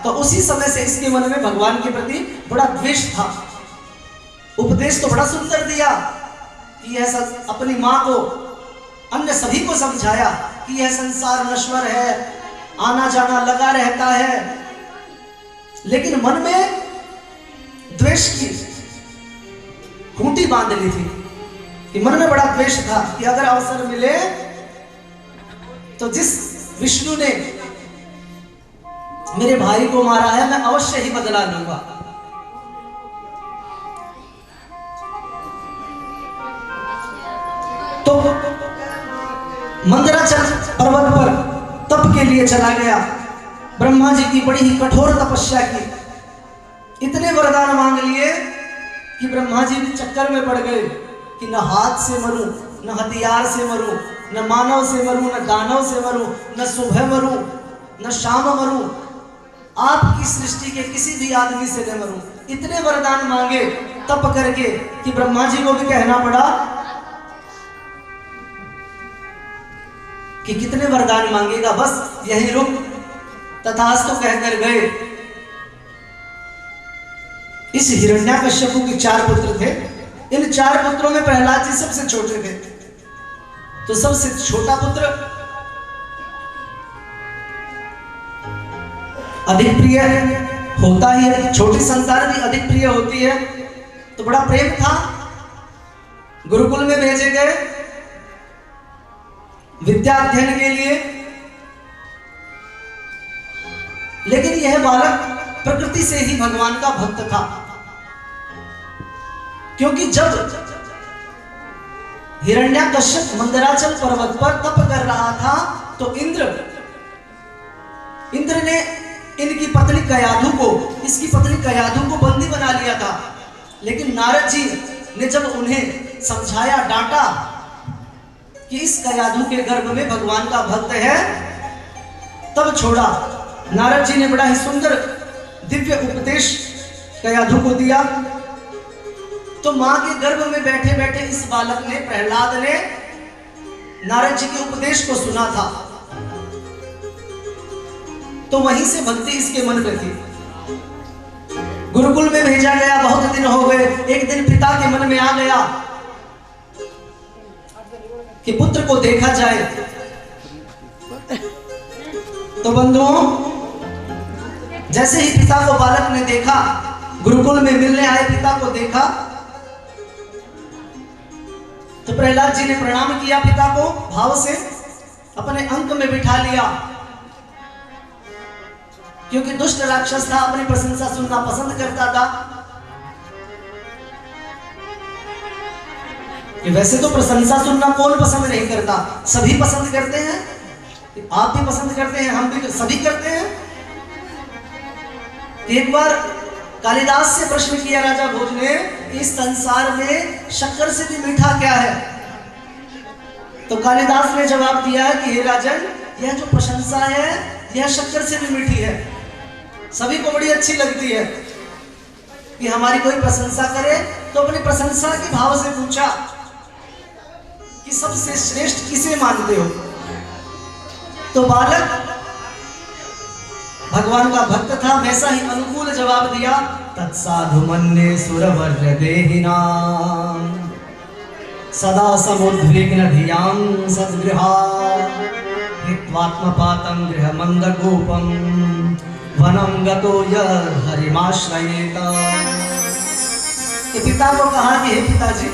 तो उसी समय से इसके मन में भगवान के प्रति बड़ा द्वेष था। उपदेश तो बड़ा सुंदर दिया कि यह अपनी माँ को, अन्य सभी को समझाया कि यह संसार नश्वर है, आना जाना लगा रहता है, लेकिन मन में द्वेष की खूंटी बांध ली थी कि मन में बड़ा द्वेष था कि अगर अवसर मिले तो जिस विष्णु ने मेरे भाई को मारा है मैं अवश्य ही बदला लूंगा। तो मंदराचल पर्वत पर तप के लिए चला गया। ब्रह्मा जी की बड़ी ही कठोर तपस्या की, इतने वरदान मांग लिए कि ब्रह्मा जी भी चक्कर में पड़ गए कि न हाथ से मरूं, न हथियार से मरूं, न मानव से मरूं, न दानव से मरूं, न सुबह मरूं, न शाम मरूं, आपकी सृष्टि के किसी भी आदमी से न मरूं। इतने वरदान मांगे तप करके कि ब्रह्मा जी को भी कहना पड़ा कि कितने वरदान मांगेगा, बस यही रुक, तथास्तु कहकर गए। इस हिरण्याकश्यपु के 4 पुत्र थे। इन 4 पुत्रों में प्रहलाद जी सबसे छोटे थे। तो सबसे छोटा पुत्र अधिक प्रिय होता ही है, छोटी संतान भी अधिक प्रिय होती है। तो बड़ा प्रेम था, गुरुकुल में भेजे गए विद्या अध्ययन के लिए। लेकिन यह बालक प्रकृति से ही भगवान का भक्त था, क्योंकि जब हिरण्याकश्यप मंदराचल पर्वत पर तप कर रहा था तो इंद्र ने इनकी पत्नी कयाधु को, इसकी पत्नी कयाधु को बंदी बना लिया था। लेकिन नारद जी ने जब उन्हें समझाया, डांटा कि इस कयाधु के गर्भ में भगवान का भक्त है, तब छोड़ा। नारद जी ने बड़ा ही सुंदर दिव्य उपदेश कयाधु को दिया। तो मां के गर्भ में बैठे बैठे इस बालक ने, प्रहलाद ने, नारद जी के उपदेश को सुना था। तो वहीं से भक्ति इसके मन में थी। गुरुकुल में भेजा गया, बहुत दिन हो गए। एक दिन पिता के मन में आ गया कि पुत्र को देखा जाए। तो बंधुओं, जैसे ही पिता को बालक ने देखा, गुरुकुल में मिलने आए पिता को देखा, तो प्रहलाद जी ने प्रणाम किया पिता को, भाव से अपने अंक में बिठा लिया। क्योंकि दुष्ट राक्षस था, अपनी प्रशंसा सुनना पसंद करता था। कि वैसे तो प्रशंसा सुनना कौन पसंद नहीं करता, सभी पसंद करते हैं, आप भी पसंद करते हैं, हम भी, सभी करते हैं। एक बार कालिदास से प्रश्न किया राजा भोज ने, इस संसार में शक्कर से भी मीठा क्या है? तो कालिदास ने जवाब दिया कि हे राजन, यह जो प्रशंसा है यह शक्कर से भी मीठी है। सभी को बड़ी अच्छी लगती है कि हमारी कोई प्रशंसा करे। तो अपनी प्रशंसा के भाव से पूछा कि सबसे श्रेष्ठ किसे मानते हो? तो बालक भगवान का भक्त था, वैसा ही अनुकूल जवाब दिया, तत्साधु मन्ये सुरवर्य देहिनां सदा समुद्विग्न धियां सद्गृहा हित्वात्मपातं गृहमन्दगोपं वनं गतो यः हरिमाश्रयेत। पिता को कहा कि हे पिताजी,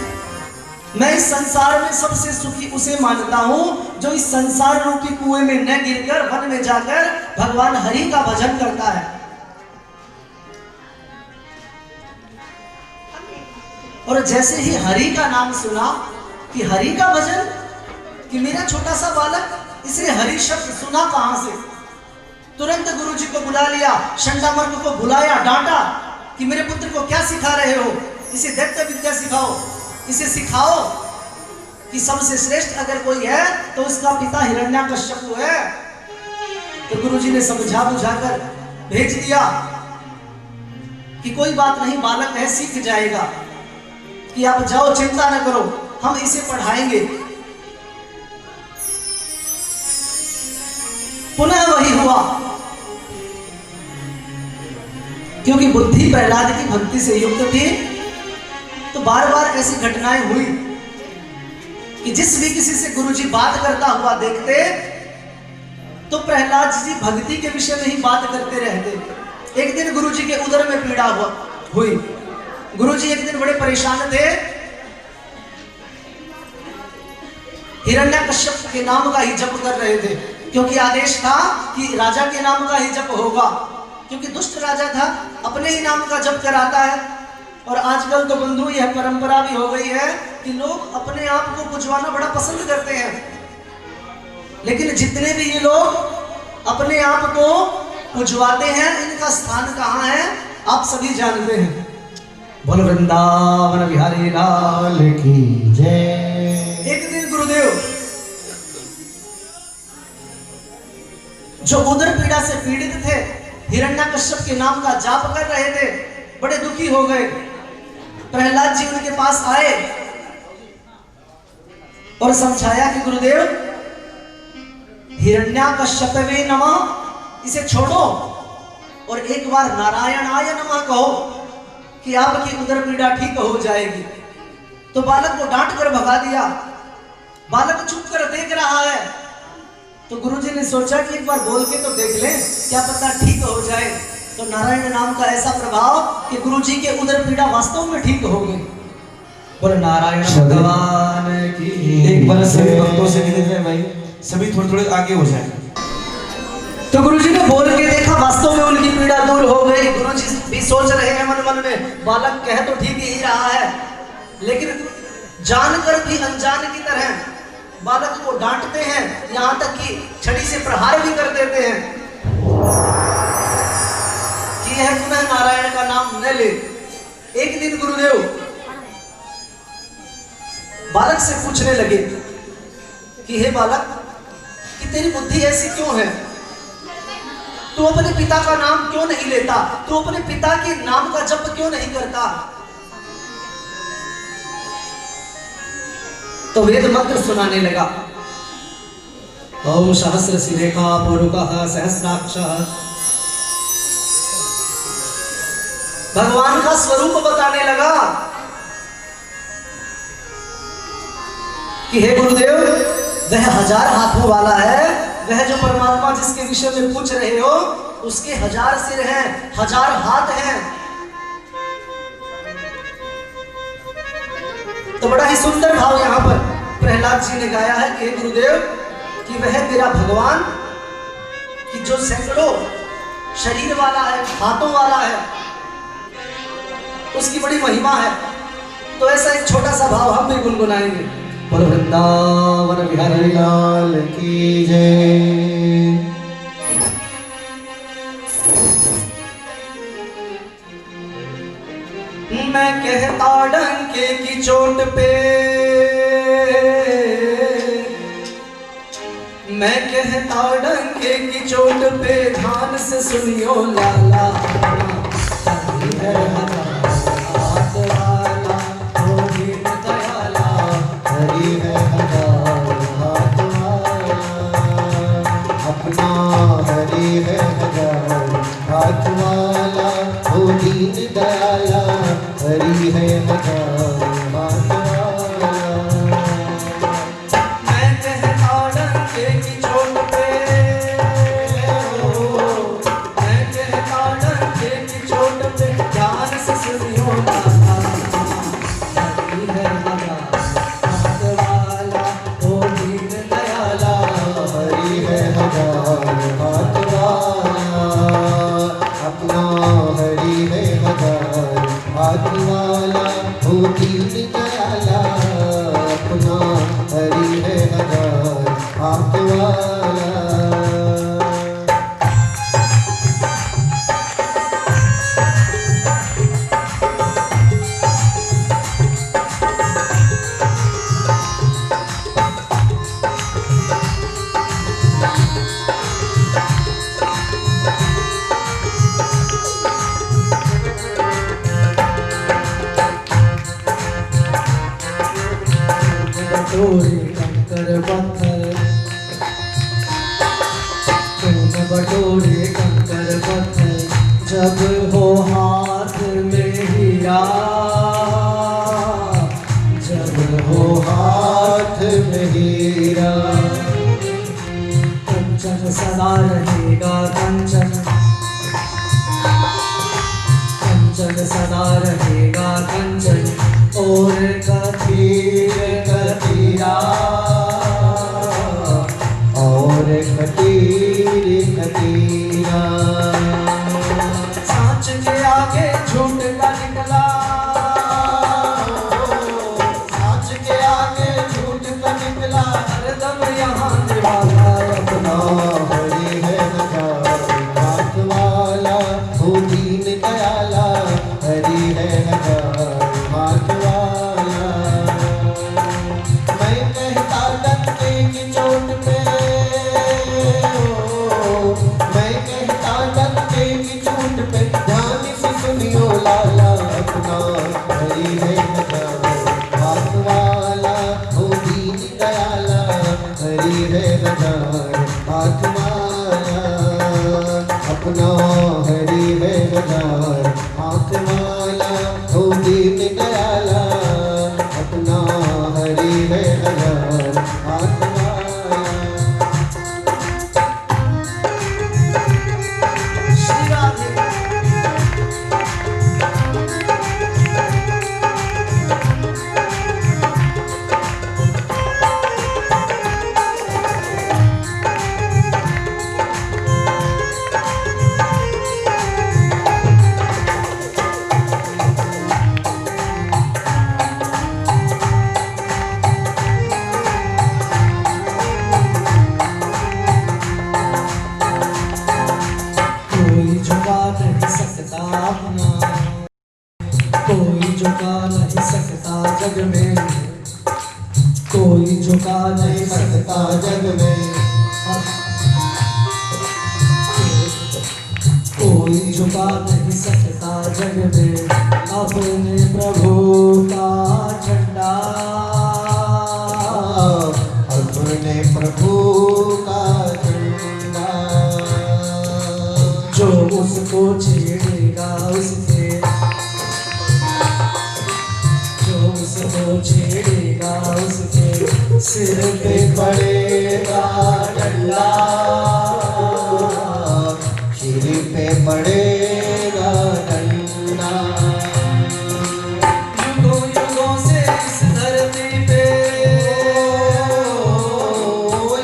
मैं इस संसार में सबसे सुखी उसे मानता हूं जो इस संसार रूपी कुएं में न गिरकर वन में जाकर भगवान हरि का भजन करता है। और जैसे ही हरि का नाम सुना कि हरि का भजन, कि मेरा छोटा सा बालक, इसने हरि शब्द सुना कहां से? तुरंत गुरुजी को बुला लिया, शंडामर्ग को बुलाया, डांटा कि मेरे पुत्र को क्या सिखा रहे हो? इसे दैत्य विद्या सिखाओ, इसे सिखाओ कि सबसे श्रेष्ठ अगर कोई है तो उसका पिता हिरण्याकश्यपु है। तो गुरुजी ने समझा बुझाकर भेज दिया कि कोई बात नहीं, बालक है, सीख जाएगा, कि आप जाओ, चिंता न करो, हम इसे पढ़ाएंगे। पुनः वही हुआ। क्योंकि बुद्धि प्रहलाद की भक्ति से युक्त थी। तो बार बार ऐसी घटनाएं हुई कि जिस भी किसी से गुरुजी बात करता हुआ देखते तो प्रहलाद जी भक्ति के विषय में ही बात करते रहते। एक दिन गुरुजी के उदर में पीड़ा हुई। गुरुजी एक दिन बड़े परेशान थे। हिरण्यकश्यप के नाम का ही जप कर रहे थे, क्योंकि आदेश था कि राजा के नाम का ही जप होगा, क्योंकि दुष्ट राजा था, अपने ही नाम का जप कराता है। और आजकल तो बंधु यह परंपरा भी हो गई है कि लोग अपने आप को पुजवाना बड़ा पसंद करते हैं। लेकिन जितने भी ये लोग अपने आप को पुजवाते हैं, इनका स्थान कहाँ है आप सभी जानते हैं। बोलो वृंदावन बिहारी लाल की जय। एक दिन गुरुदेव जो उदर पीड़ा से पीड़ित थे, हिरण्यकश्यप के नाम का जाप कर रहे थे, बड़े दुखी हो गए। प्रहलाद जी उनके पास आए और समझाया कि गुरुदेव हिरण्यकश्यपवे नमः, इसे छोड़ो और एक बार नारायणाय नमः कहो कि आपकी उदर पीड़ा ठीक हो जाएगी। तो बालक को डांट कर भगा दिया। बालक चुप कर देख रहा है। तो गुरुजी ने सोचा कि एक बार बोल के तो देख लें, क्या पता ठीक हो जाए। तो नारायण नाम का ऐसा प्रभाव कि गुरुजी के उदर पीड़ा वास्तव में ठीक हो गई। बोले नारायण भगवान की। एक बार सभी भक्तों से विनती है भाई, सभी थोड़े थोड़े आगे हो जाए। तो गुरुजी ने बोल के देखा, वास्तव में उनकी पीड़ा दूर हो गई। गुरुजी भी सोच रहे हैं मन मन में, बालक कह तो ठीक ही रहा है, लेकिन जानकर भी अनजान की तरह बालक को डांटते हैं, यहां तक कि छड़ी से प्रहार भी कर देते हैं कि यह पुनः नारायण का नाम न ले। एक दिन गुरुदेव बालक से पूछने लगे कि हे बालक, कि तेरी बुद्धि ऐसी क्यों है? तू अपने पिता का नाम क्यों नहीं लेता? तू अपने पिता के नाम का जप क्यों नहीं करता? तो वेद मंत्र सुनाने लगा। ओम सहस्र शिरेखा पुरुकः सहस्राक्षः। भगवान का स्वरूप बताने लगा कि हे गुरुदेव, वह 1000 हाथों वाला है। वह जो परमात्मा जिसके विषय में पूछ रहे हो, उसके 1000 सिर हैं, 1000 हाथ हैं। तो बड़ा ही सुंदर भाव यहाँ पर प्रहलाद जी ने गाया है कि गुरुदेव, कि वह तेरा भगवान कि जो सैकड़ों शरीर वाला है, हाथों वाला है, उसकी बड़ी महिमा है। तो ऐसा एक छोटा सा भाव हम भी गुनगुनाएंगे। बोलो वृंदावन बिहारी लाल की जय। मैं कहता डंके की चोट पे, मैं कहता डंके की चोट पे, ध्यान से सुनियो लाला, हाथ वाला हो दीन दयाला, हरि है हजार हाथ वाला, अपना हरि है हजार हाथ वाला, हो दीन दयाला, हरि है हजार हाथ वाला। मैं कहता डंके की चोट पे, मैं कहता डंके की चोट पे, ध्यान से सुनियो लाला, हरि है हजार हाथ वाला, हो दीन दयाला, हरि है हजार हाथ वाला, अपना हरि है हजार हाथ वाला, हो दीन दयाला, अपना हरि है हजार हाथ वाला। बटोरे कंकर पत्थर, तुम बटोरे कंकर पत्थर, जब हो कबीरा। कंचन सदा रहेगा कंचन, कंचन सदा रहेगा कंचन, और कबीर कबीरा, और कबीर कबीरा। सांच के आगे झूठ का निकला, सांच के आगे झूठ का निकला, हरदम यहाँ निवाला अपना हरि है हजार हाथ वाला, वो दीन दयाला, हरि है हजार हाथ वाला। मैं कहता डंके की चोट पे, मैं कहता डंके की चोट पे, ध्यान से सुनियो लाला, अपना हरि है हजार हाथ वाला, वो दीन दयाला, हरि है हजार हाथ वाला, अपना हरि है हजार हाथ वाला, वो दीन दयाला, अपना हरि है हजार हाथ वाला। श्री राधे। कोई झुका नहीं सकता अपना, कोई झुका नहीं सकता जग में, कोई झुका नहीं सकता जग में, कोई झुका नहीं सकता जग में, अपने प्रभु का झंडा, अपने प्रभु का झंडा। जो उसको छेड़ेगा उसके, जो उसको छेड़ेगा उसके सिर पे पड़ेगा डंडा, सिर पे पड़ेगा डंडा। युगों युगों से इस धरती पे,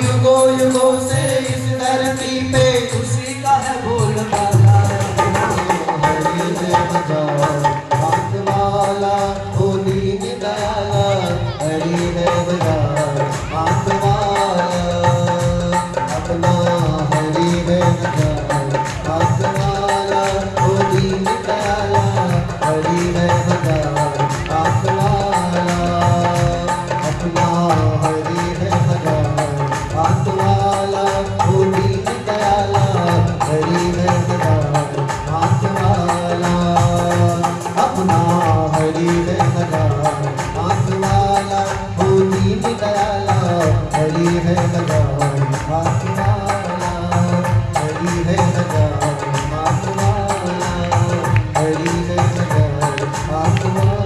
युगों युगों से इस धरती पे, उसी का है बोलबाला। हरि है हजार हाथ वाला, वो दीन दयाला, हरि है हजार हाथ वाला, अपना हरि है हजार हाथ वाला, वो दीन दयाला, हरि है हजार हाथ वाला, अपना हरि है हजार हाथ वाला, वो दीन दयाला, हरि है हजार हाथ वाला, अपना हरि है हजार हाथ वाला, वो दीन दयाला, हरि है हजार हाथ वाला, हरि है हजार हाथ वाला, हरि है हजार हाथ वाला।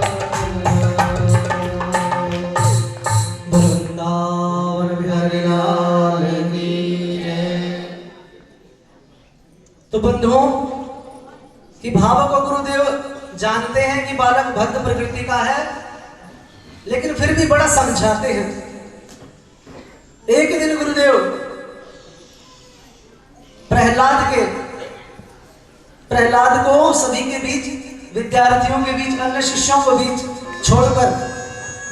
वृंदावन बिहारी लाल की जय। तो बंधुओं कि भाव को गुरुदेव जानते हैं कि बालक भक्त प्रकृति का है, लेकिन फिर भी बड़ा समझाते हैं। एक दिन गुरुदेव प्रहलाद को सभी के बीच, विद्यार्थियों के बीच, अन्य शिष्यों को बीच छोड़कर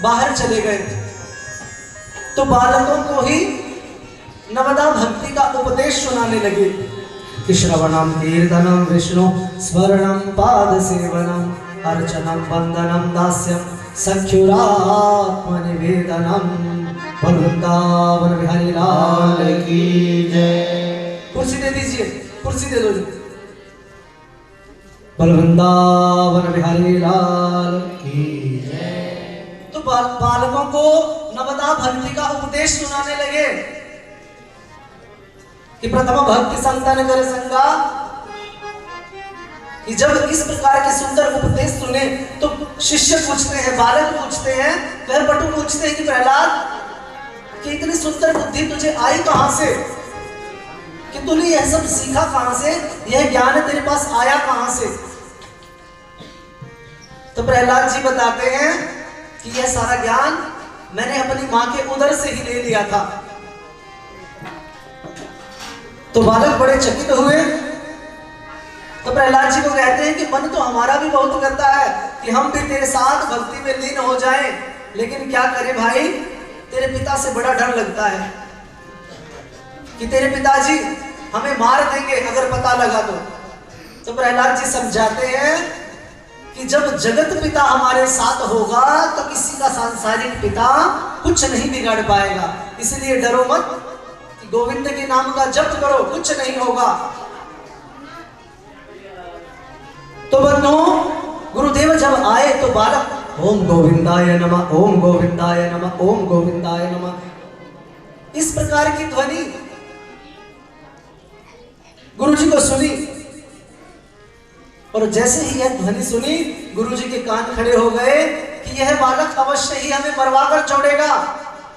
बाहर चले गए। तो बालकों को ही नवदा भक्ति का उपदेश सुनाने लगे कि श्रवणम कीर्तनम विष्णु स्मरणम पाद सेवनम अर्चनम वंदनम दास्यम सख्युरात्म निवेदनम। वृंदावन बिहारी लाल की जय। कुर्सी दे दीजिए, कुर्सी दे दो जी। वृंदावन बिहारी लाल की जय। तो बालकों को नवदा भक्ति का उपदेश सुनाने लगे कि प्रथम भक्ति संतन कर संगा, कि जब इस प्रकार के सुंदर उपदेश सुने तो शिष्य पूछते हैं, बालक पूछते हैं, कहपटु पूछते हैं कि प्रहलाद कि इतनी सुंदर बुद्धि तुझे आई कहां से, कि तूने यह सब सीखा कहां से, यह ज्ञान तेरे पास आया कहां से। तो प्रहलाद जी बताते हैं कि यह सारा ज्ञान मैंने अपनी मां के उदर से ही ले लिया था। तो बालक बड़े चकित हुए। तो प्रहलाद जी को कहते हैं कि मन तो हमारा भी बहुत करता है कि हम भी तेरे साथ भक्ति में लीन हो जाएं, लेकिन क्या करें भाई, तेरे पिता से बड़ा डर लगता है कि तेरे पिताजी हमें मार देंगे अगर पता लगा तो प्रहलाद जी समझाते हैं कि जब जगत पिता हमारे साथ होगा तो किसी का सांसारिक पिता कुछ नहीं बिगाड़ पाएगा। इसलिए डरो मत, कि गोविंद के नाम का जप करो, कुछ नहीं होगा। तो बंधुओं, गुरुदेव जब आए तो बालक ओम गोविंदाय नमः, ओम गोविंदाय नमः, ओम गोविंदाय नमः, इस प्रकार की ध्वनि गुरुजी को सुनी। और जैसे ही यह ध्वनि सुनी, गुरुजी के कान खड़े हो गए कि यह बालक अवश्य ही हमें मरवा कर छोड़ेगा,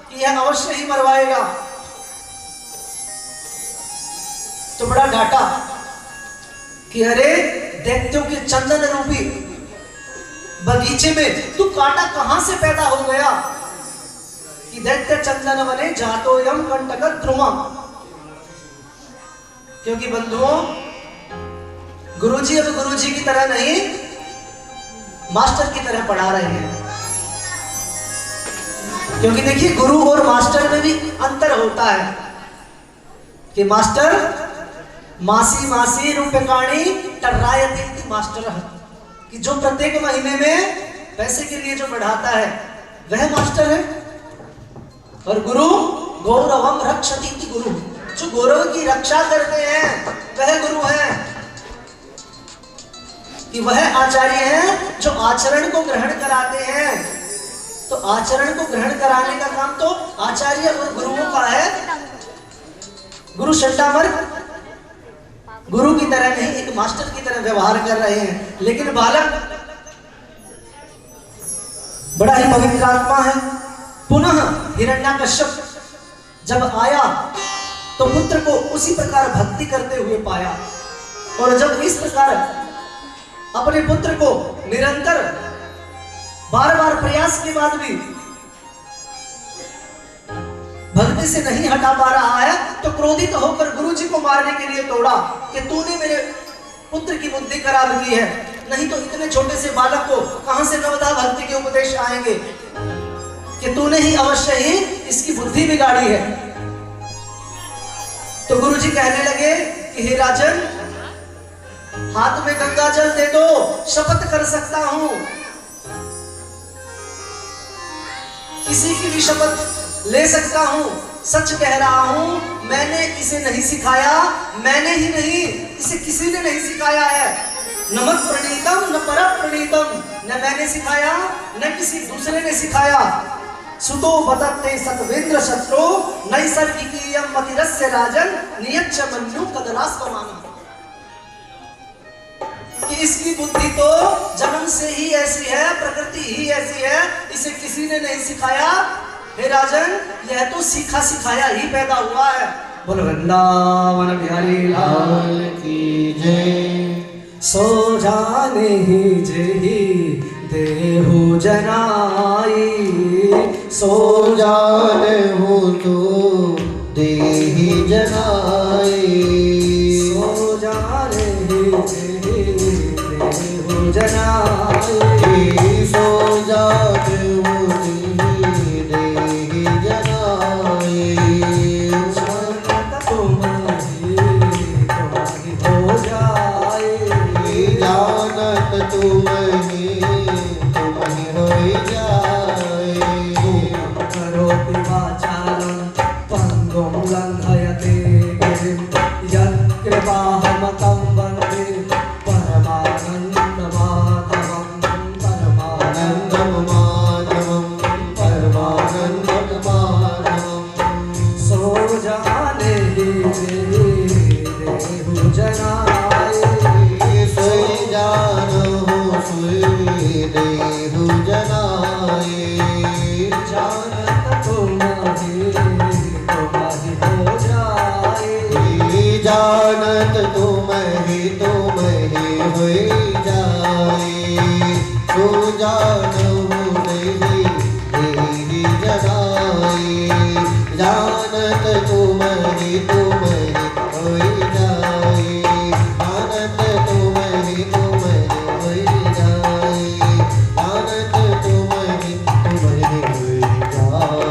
कि यह अवश्य ही मरवाएगा। तो बड़ा डांटा कि अरे दैत्यों के चंदन रूपी बगीचे में तू कांटा कहां से पैदा हो गया, कि दैत्य चंदन वने जातो यम कंटक द्रुमा। क्योंकि बंधुओं, गुरुजी अब गुरुजी की तरह नहीं, मास्टर की तरह पढ़ा रहे हैं। क्योंकि देखिए, गुरु और मास्टर में भी अंतर होता है कि मास्टर मासी मासी रूपकाणी टर्रायती मास्टर है, कि जो प्रत्येक महीने में पैसे के लिए जो बढ़ाता है वह मास्टर है। और गुरु गौरवम रक्षति गुरु, जो गौरव की रक्षा करते हैं वह गुरु है, कि वह आचार्य है जो आचरण को ग्रहण कराते हैं। तो आचरण को ग्रहण कराने का काम तो आचार्य और गुरुओं का है। गुरु शंडामर्ग गुरु की तरह नहीं, एक मास्टर की तरह व्यवहार कर रहे हैं। लेकिन बालक बड़ा ही पवित्र आत्मा है। पुनः हिरण्याकश्यप जब आया तो पुत्र को उसी प्रकार भक्ति करते हुए पाया। और जब इस प्रकार अपने पुत्र को निरंतर बार बार प्रयास के बाद भी भक्ति से नहीं हटा पा रहा है, तो क्रोधित होकर गुरुजी को मारने के लिए तोड़ा कि तूने मेरे पुत्र की बुद्धि खराब की है, नहीं तो इतने छोटे से बालक को कहां से नवधा भक्ति के उपदेश आएंगे, कि तूने ही अवश्य ही इसकी बुद्धि बिगाड़ी है। तो गुरुजी कहने लगे कि हे राजन, हाथ में गंगा जल दे दो, शपथ कर सकता हूं, किसी की भी शपथ ले सकता हूं, सच कह रहा हूं, मैंने इसे नहीं सिखाया, मैंने ही नहीं, इसे किसी ने नहीं सिखाया है। न मत प्रणीतम न पर प्रणीतम, न मैंने सिखाया न किसी दूसरे ने सिखाया। सुतो बतते सतवेंद्र शत्रु नैसर्गिकीयम मतिरस्य राजन नियच्छ मन्यु कदलास्वमानम, कि इसकी बुद्धि तो जन्म से ही ऐसी है, प्रकृति ही ऐसी है, इसे किसी ने नहीं सिखाया। हे राजन, यह तो सीखा सिखाया ही पैदा हुआ है। बोलो वृंदावन बिहारी लाल की जय। सो जाने ही जेहि देहु जनाई, सो जाने हो तो देहि जनाई, सो जाने ही जेहि देहु जनाई, सो जाने हो देहि जनाई, जानत तुम्हारी हो जाए, जानत तुम्हें हो जाए। करोति वाचालं पंगुं लंघयते गिरिं यत्कृपाहमतं वन्दे परमानन्दमाधवं परमानन्दमाधवं परमानन्दमाधवं। सो जाने ही देहु जनाए, सोई जानो सोई देहु जनाए, जानत तुम्हारी जानत तुम ही होई जाए, तू जानहु नहीं ही जगाए। जानत तुम ही होई जाए, जानत तुम ही होई जाए, जानत तुम ही होई जाए।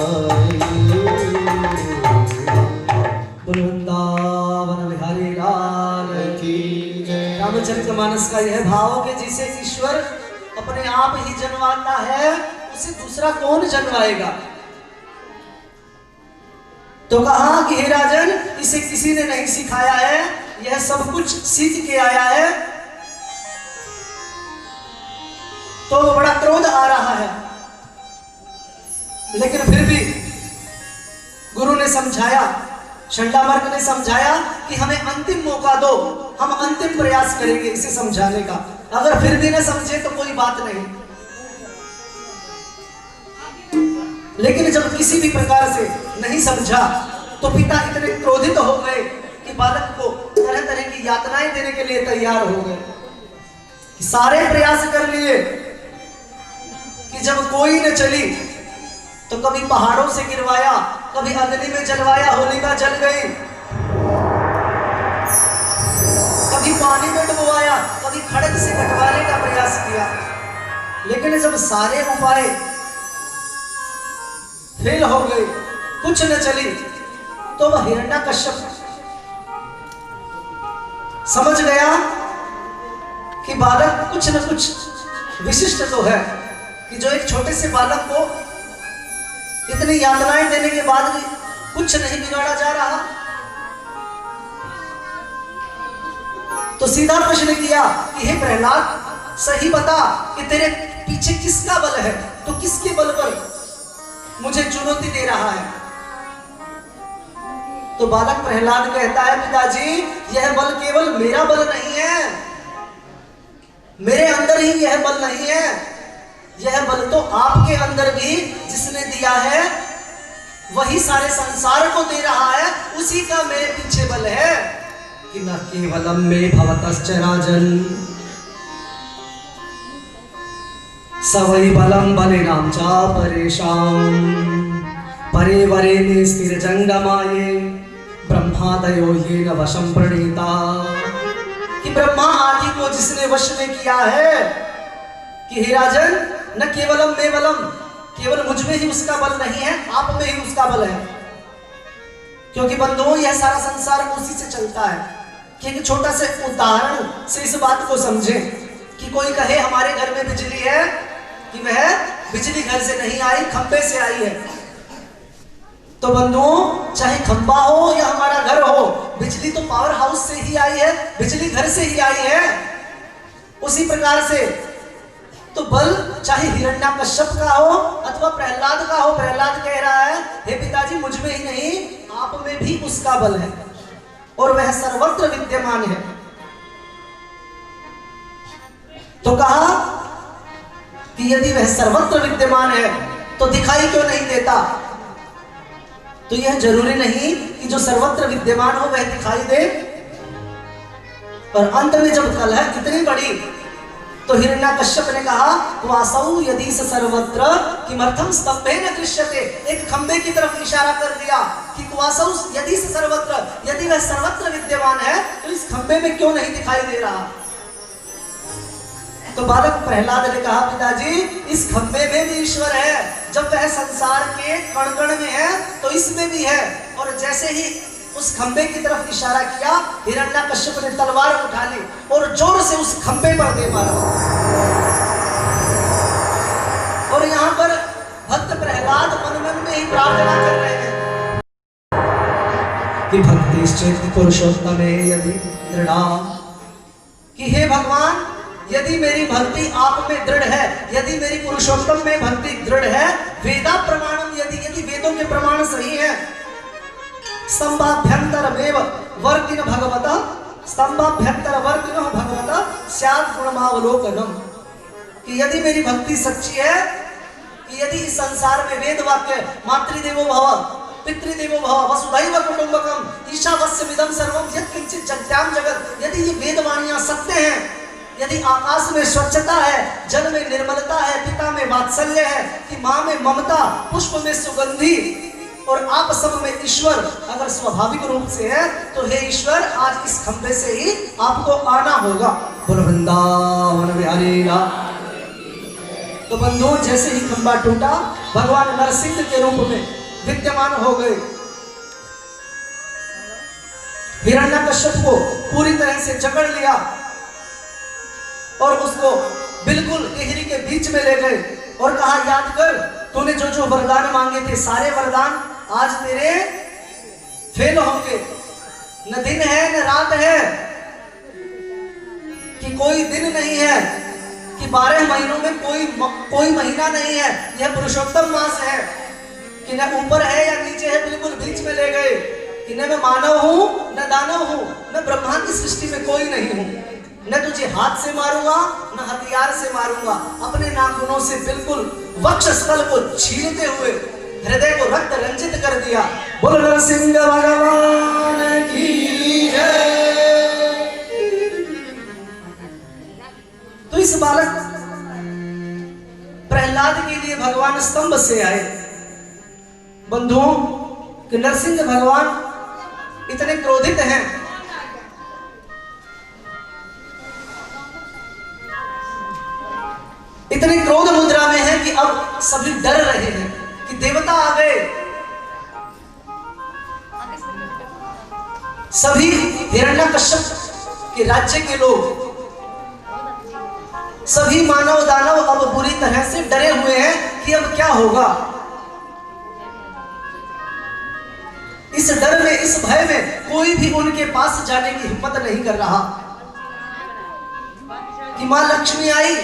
वृंदावन बिहारी लाल की जय। रामचरितमानस का यह भाव कि जिसे ईश्वर अपने आप ही जन्माता है उसे दूसरा कौन जन्माएगा। तो कहा कि हे राजन, इसे किसी ने नहीं सिखाया है, यह सब कुछ सीख के आया है। तो बड़ा क्रोध आ रहा है, लेकिन फिर भी गुरु ने समझाया, चंडामर्क ने समझाया कि हमें अंतिम मौका दो, हम अंतिम प्रयास करेंगे इसे समझाने का। अगर फिर भी न समझे तो कोई बात नहीं, लेकिन जब किसी भी प्रकार से नहीं समझा तो पिता इतने क्रोधित हो गए कि बालक को तरह तरह की यातनाएं देने के लिए तैयार हो गए। कि सारे प्रयास कर लिए कि जब कोई न चली तो कभी पहाड़ों से गिरवाया, कभी अग्नि में जलवाया, होलिका जल गई, कभी पानी में डुबवाया, कभी खड़ग से कटवाने का प्रयास किया। लेकिन जब सारे उपाय फेल हो गए, कुछ न चली, तो वह हिरण्यकश्यप समझ गया कि बालक कुछ न कुछ विशिष्ट तो है, कि जो एक छोटे से बालक को इतनी यातनाएं देने के बाद भी कुछ नहीं बिगाड़ा जा रहा। तो सीधा प्रश्न किया कि हे प्रहलाद, सही बता कि तेरे पीछे किसका बल है, तो किसके बल पर मुझे चुनौती दे रहा है। तो बालक प्रहलाद कहता है, पिताजी यह बल केवल मेरा बल नहीं है, मेरे अंदर ही यह बल नहीं है, यह बल तो आपके अंदर भी जिसने दिया है वही सारे संसार को दे रहा है, उसी का मेरे पीछे बल है। कि न केवलम में भवतश्च राजन सवै बलम बलिनाम चा परेशान परे वरे ने स्थिर जंगमाये ब्रह्मादयो ये न वशम प्रणीता। कि ब्रह्मा आदि को जिसने वश में किया है, कि हे राजन, न केवलम में बलम, केवल मुझ में ही उसका बल नहीं है, आप में ही उसका बल है। क्योंकि बंधुओं, यह सारा संसार उसी से चलता है। कि एक छोटा से उदाहरण से इस बात को समझें कि कोई कहे हमारे घर में बिजली है, कि वह बिजली घर से नहीं आई, खंबे से आई है। तो बंधुओं, चाहे खंबा हो या हमारा घर हो, बिजली तो पावर हाउस से ही आई है, बिजली घर से ही आई है। उसी प्रकार से तो बल चाहे हिरण्यकश्यप का हो अथवा प्रहलाद का हो, प्रहलाद कह रहा है, हे पिताजी, मुझ में ही नहीं, आप में भी उसका बल है और वह सर्वत्र विद्यमान है। तो कहा कि यदि वह सर्वत्र विद्यमान है तो दिखाई क्यों नहीं देता। तो यह जरूरी नहीं कि जो सर्वत्र विद्यमान हो वह दिखाई दे। और अंत में जब कलह इतनी बड़ी तो हिरण्यकश्यप ने कहा, वासौ यदि स सर्वत्र किमर्थम स्तंभेन दृश्यते। एक खंबे की तरफ इशारा कर दिया कि वासौ यदि स सर्वत्र, यदि वह सर्वत्र विद्यमान है तो इस खंबे में क्यों नहीं दिखाई दे रहा। तो बालक प्रहलाद ने कहा, पिताजी, इस खंबे में भी ईश्वर है। जब वह संसार के कण कण में है तो इसमें भी है। और जैसे ही उस खंबे की तरफ इशारा किया, हिरण्यकश्यप ने तलवार उठा ली और जोर से उस खंबे पर दे मारा। और यहाँ पर भक्त प्रहलाद मन मन में ही प्रार्थना कर रहे हैं कि भक्तिश्चेत् पुरुषोत्तमे यदि दृढ़ा। कि हे भगवान, यदि मेरी भक्ति आप में दृढ़ है, यदि मेरी पुरुषोत्तम में भक्ति दृढ़ है, वेदा प्रमाणम, यदि वेदों के प्रमाण सही है, स्तंभाभ्यंतरमेव वर्तिन भगवता, स्तंभाभ्यंतर वर्तिन भगवता स्यात् गुणमावलोकनम। कि यदि मेरी भक्ति सच्ची है, कि यदि इस संसार में वेद वाक्य मातृदेवो भव, पितृदेवो भव, वसुधैव कुटुंबकम, ईशावस्य विदम सर्वम यत्किंचित जगत्याम जगत। यदि ये वेदवाणियां सत्य हैं, यदि आकाश में स्वच्छता है, जल में निर्मलता है, पिता में वात्सल्य है, कि माँ में ममता, पुष्प में सुगंधि और आप सब में ईश्वर अगर स्वाभाविक रूप से है, तो हे ईश्वर आज इस खंभे से ही आपको आना होगा। बोलो वृंदावन बिहारी लाल। तो बंधुओं, जैसे ही खंभा टूटा, भगवान नरसिंह के रूप में विद्यमान हो गए। हिरण्यकश्यप को पूरी तरह से जकड़ लिया और उसको बिल्कुल टिहरी के बीच में ले गए और कहा, याद कर, तूने जो जो वरदान मांगे थे, सारे वरदान आज तेरे फेल होंगे। न दिन है न रात है, कि कोई दिन नहीं है, कि 12 महीनों में कोई महीना नहीं है। यह पुरुषोत्तम मास है, कि न ऊपर है या नीचे है, बिल्कुल बीच में ले गए, कि न मैं मानव हूं न दानव हूं, न ब्रह्मा की सृष्टि में कोई नहीं हूं। न तुझे हाथ से मारूंगा न हथियार से मारूंगा, अपने नाखूनों से बिल्कुल वक्षस्थल को छीलते हुए हृदय को रक्त रंजित कर दिया। बोलो नरसिंह भगवान की जय। तो इस बालक प्रहलाद के लिए भगवान स्तंभ से आए। बंधुओं, कि नरसिंह भगवान इतने क्रोधित हैं, इतने क्रोध मुद्रा में है कि अब सभी डर रहे हैं कि देवता आ गए। सभी हिरण्यकश्यप के राज्य के लोग, सभी मानव दानव अब बुरी तरह से डरे हुए हैं कि अब क्या होगा। इस डर में, इस भय में कोई भी उनके पास जाने की हिम्मत नहीं कर रहा। कि मां लक्ष्मी आई,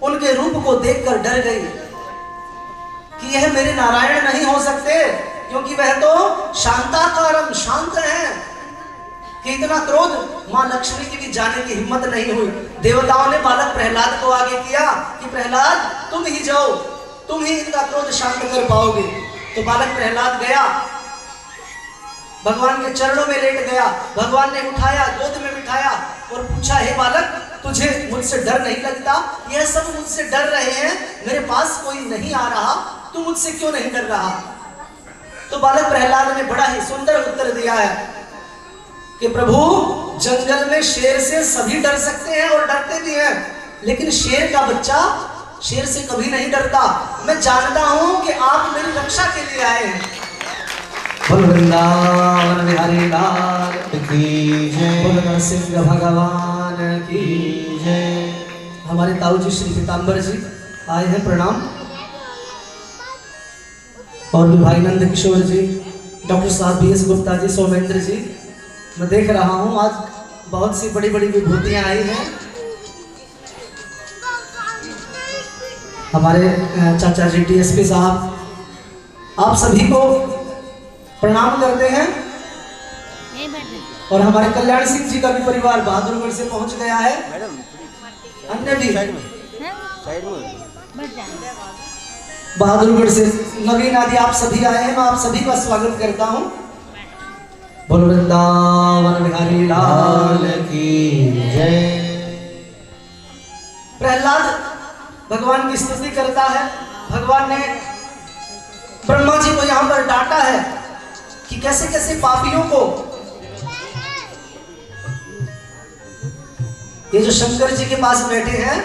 उनके रूप को देखकर डर गई कि यह मेरे नारायण नहीं हो सकते, क्योंकि वह तो शांताकारम, शांत है। कि इतना क्रोध मां लक्ष्मी की भी जाने की हिम्मत नहीं हुई। देवताओं ने बालक प्रहलाद को आगे किया कि प्रहलाद तुम ही जाओ, तुम ही इनका क्रोध शांत कर पाओगे। तो बालक प्रहलाद गया, भगवान के चरणों में लेट गया। भगवान ने उठाया, गोद में बिठाया और पूछा, हे बालक, तुझे मुझसे डर नहीं लगता? यह सब मुझसे डर रहे हैं, मेरे पास कोई नहीं आ रहा, तू मुझसे क्यों नहीं डर रहा? तो बालक प्रहलाद ने बड़ा ही सुंदर उत्तर दिया है कि प्रभु, जंगल में शेर से सभी डर सकते हैं और डरते भी हैं, लेकिन शेर का बच्चा शेर से कभी नहीं डरता। मैं जानता हूं कि आप मेरी रक्षा के लिए आए हैं। बोलो वृंदावन बिहारी लाल की जय। बोलो नरसिंह भगवान की जय। हमारे ताऊ जी श्री पीताम्बर जी आए हैं, प्रणाम। और भी भाई नंद किशोर जी, डॉक्टर साहब BS गुप्ता जी, सोमेंद्र जी। मैं देख रहा हूं आज बहुत सी बड़ी बड़ी विभूतियां आई हैं। हमारे चाचा जी DSP साहब, आप सभी को प्रणाम करते हैं। और हमारे कल्याण सिंह जी का भी परिवार बहादुरगढ़ से पहुंच गया है। अन्य भी बहादुरगढ़ से नवीन आदि आप सभी आए हैं, मैं आप सभी का स्वागत करता हूं। बोलो वृंदावन बिहारी लाल की जय। प्रहलाद भगवान की स्तुति करता है। भगवान ने ब्रह्मा जी को यहां पर डांटा है कि कैसे कैसे पापियों को, ये जो शंकर जी के पास बैठे हैं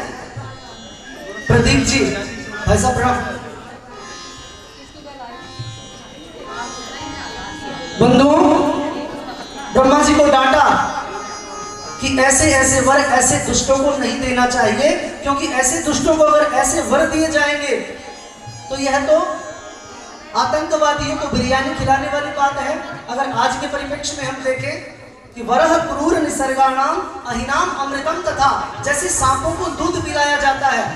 प्रदीप जी, भाई साहब प्रणाम। बंधुओं, ब्रह्मा जी को डांटा कि ऐसे ऐसे वर ऐसे दुष्टों को नहीं देना चाहिए, क्योंकि ऐसे दुष्टों को अगर ऐसे वर दिए जाएंगे तो यह तो आतंकवादियों को बिरयानी खिलाने वाली बात है। अगर आज के परिप्रेक्ष्य में हम देखें कि वरह क्रूर निसर्गाणाम अहिनाम अमृतम, तथा जैसे सांपों को दूध पिलाया जाता है,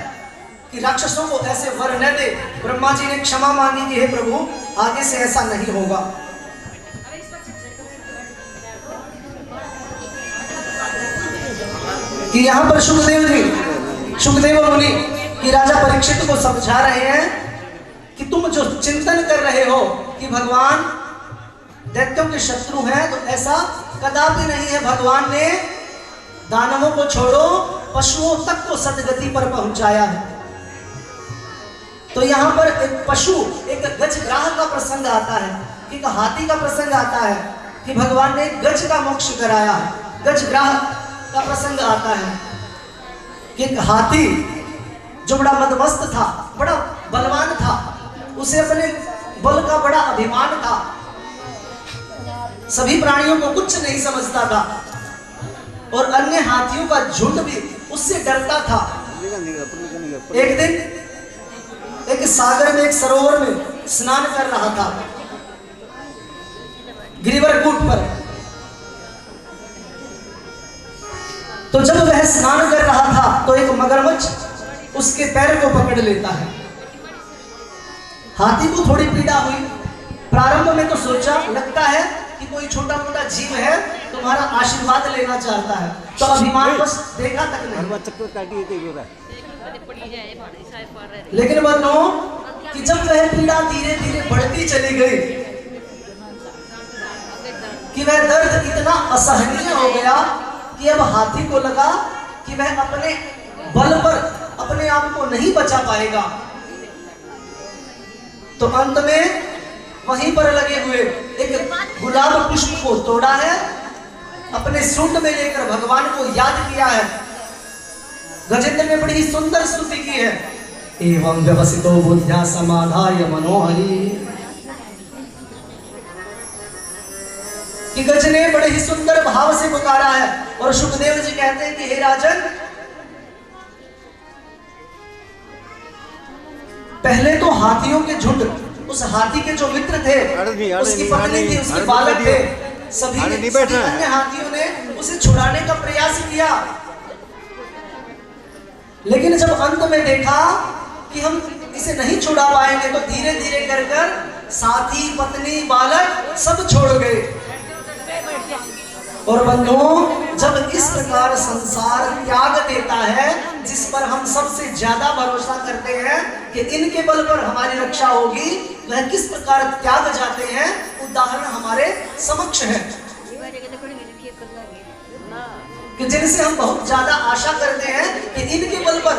कि राक्षसों को ऐसे वर न दे। ब्रह्मा जी ने क्षमा मांगी कि हे प्रभु, आगे से ऐसा नहीं होगा। कि यहाँ पर सुखदेव जी, सुखदेव मुनि कि राजा परीक्षित को समझा रहे हैं कि तुम जो चिंतन कर रहे हो कि भगवान दैत्यों के शत्रु हैं, तो ऐसा कदापि नहीं है। भगवान ने दानवों को छोड़ो पशुओं तक को सदगति पर पहुंचाया है। तो यहाँ पर एक पशु, एक गजग्राह का प्रसंग आता है, एक हाथी का प्रसंग आता है कि भगवान ने गज का मोक्ष कराया है। गजग्राह का प्रसंग आता है कि एक हाथी जो बड़ा मदमस्त था, बड़ा बलवान था, उसे अपने बल का बड़ा अभिमान था, सभी प्राणियों को कुछ नहीं समझता था और अन्य हाथियों का झुंड भी उससे डरता था। एक दिन एक सागर में, एक सरोवर में स्नान कर रहा था, गिरिवर कूट पर। तो जब वह स्नान कर रहा था तो एक मगरमच्छ उसके पैर को पकड़ लेता है। हाथी को थोड़ी पीड़ा हुई। प्रारंभ में तो सोचा, लगता है कि कोई छोटा मोटा जीव है, तुम्हारा आशीर्वाद लेना चाहता है, तो अभिमान बस देखा तक नहीं। लेकिन बनो कि जब वह पीड़ा धीरे धीरे बढ़ती चली गई कि वह दर्द इतना असहनीय हो गया कि अब हाथी को लगा कि वह अपने बल पर अपने आप को नहीं बचा पाएगा। तो अंत में वहीं पर लगे हुए एक गुलाब पुष्प को तोड़ा है, अपने सूंड में लेकर भगवान को याद किया है। गजेंद्र ने बड़ी सुंदर स्तुति की है, एवं व्यवसितो बुद्ध्या समाधाय मनोहरी, कि गज ने बड़े ही सुंदर भाव से पुकारा है। और सुखदेव जी कहते हैं कि हे राजन, पहले तो हाथियों के झुंड, उस हाथी के जो मित्र थे, उसकी पत्नी थी, उसके बालक थे, सभी अन्य हाथियों ने उसे छुड़ाने का प्रयास किया। लेकिन जब अंत में देखा कि हम इसे नहीं छुड़ा पाएंगे, तो धीरे धीरे कर कर साथी, पत्नी, बालक सब छोड़ गए। और बंधुओं, जब इस प्रकार संसार त्याग देता है, जिस पर हम सबसे ज्यादा भरोसा करते हैं कि इनके बल पर हमारी रक्षा होगी, वह किस प्रकार त्याग जाते हैं, उदाहरण हमारे समक्ष है। कि जिनसे हम बहुत ज्यादा आशा करते हैं कि इनके बल पर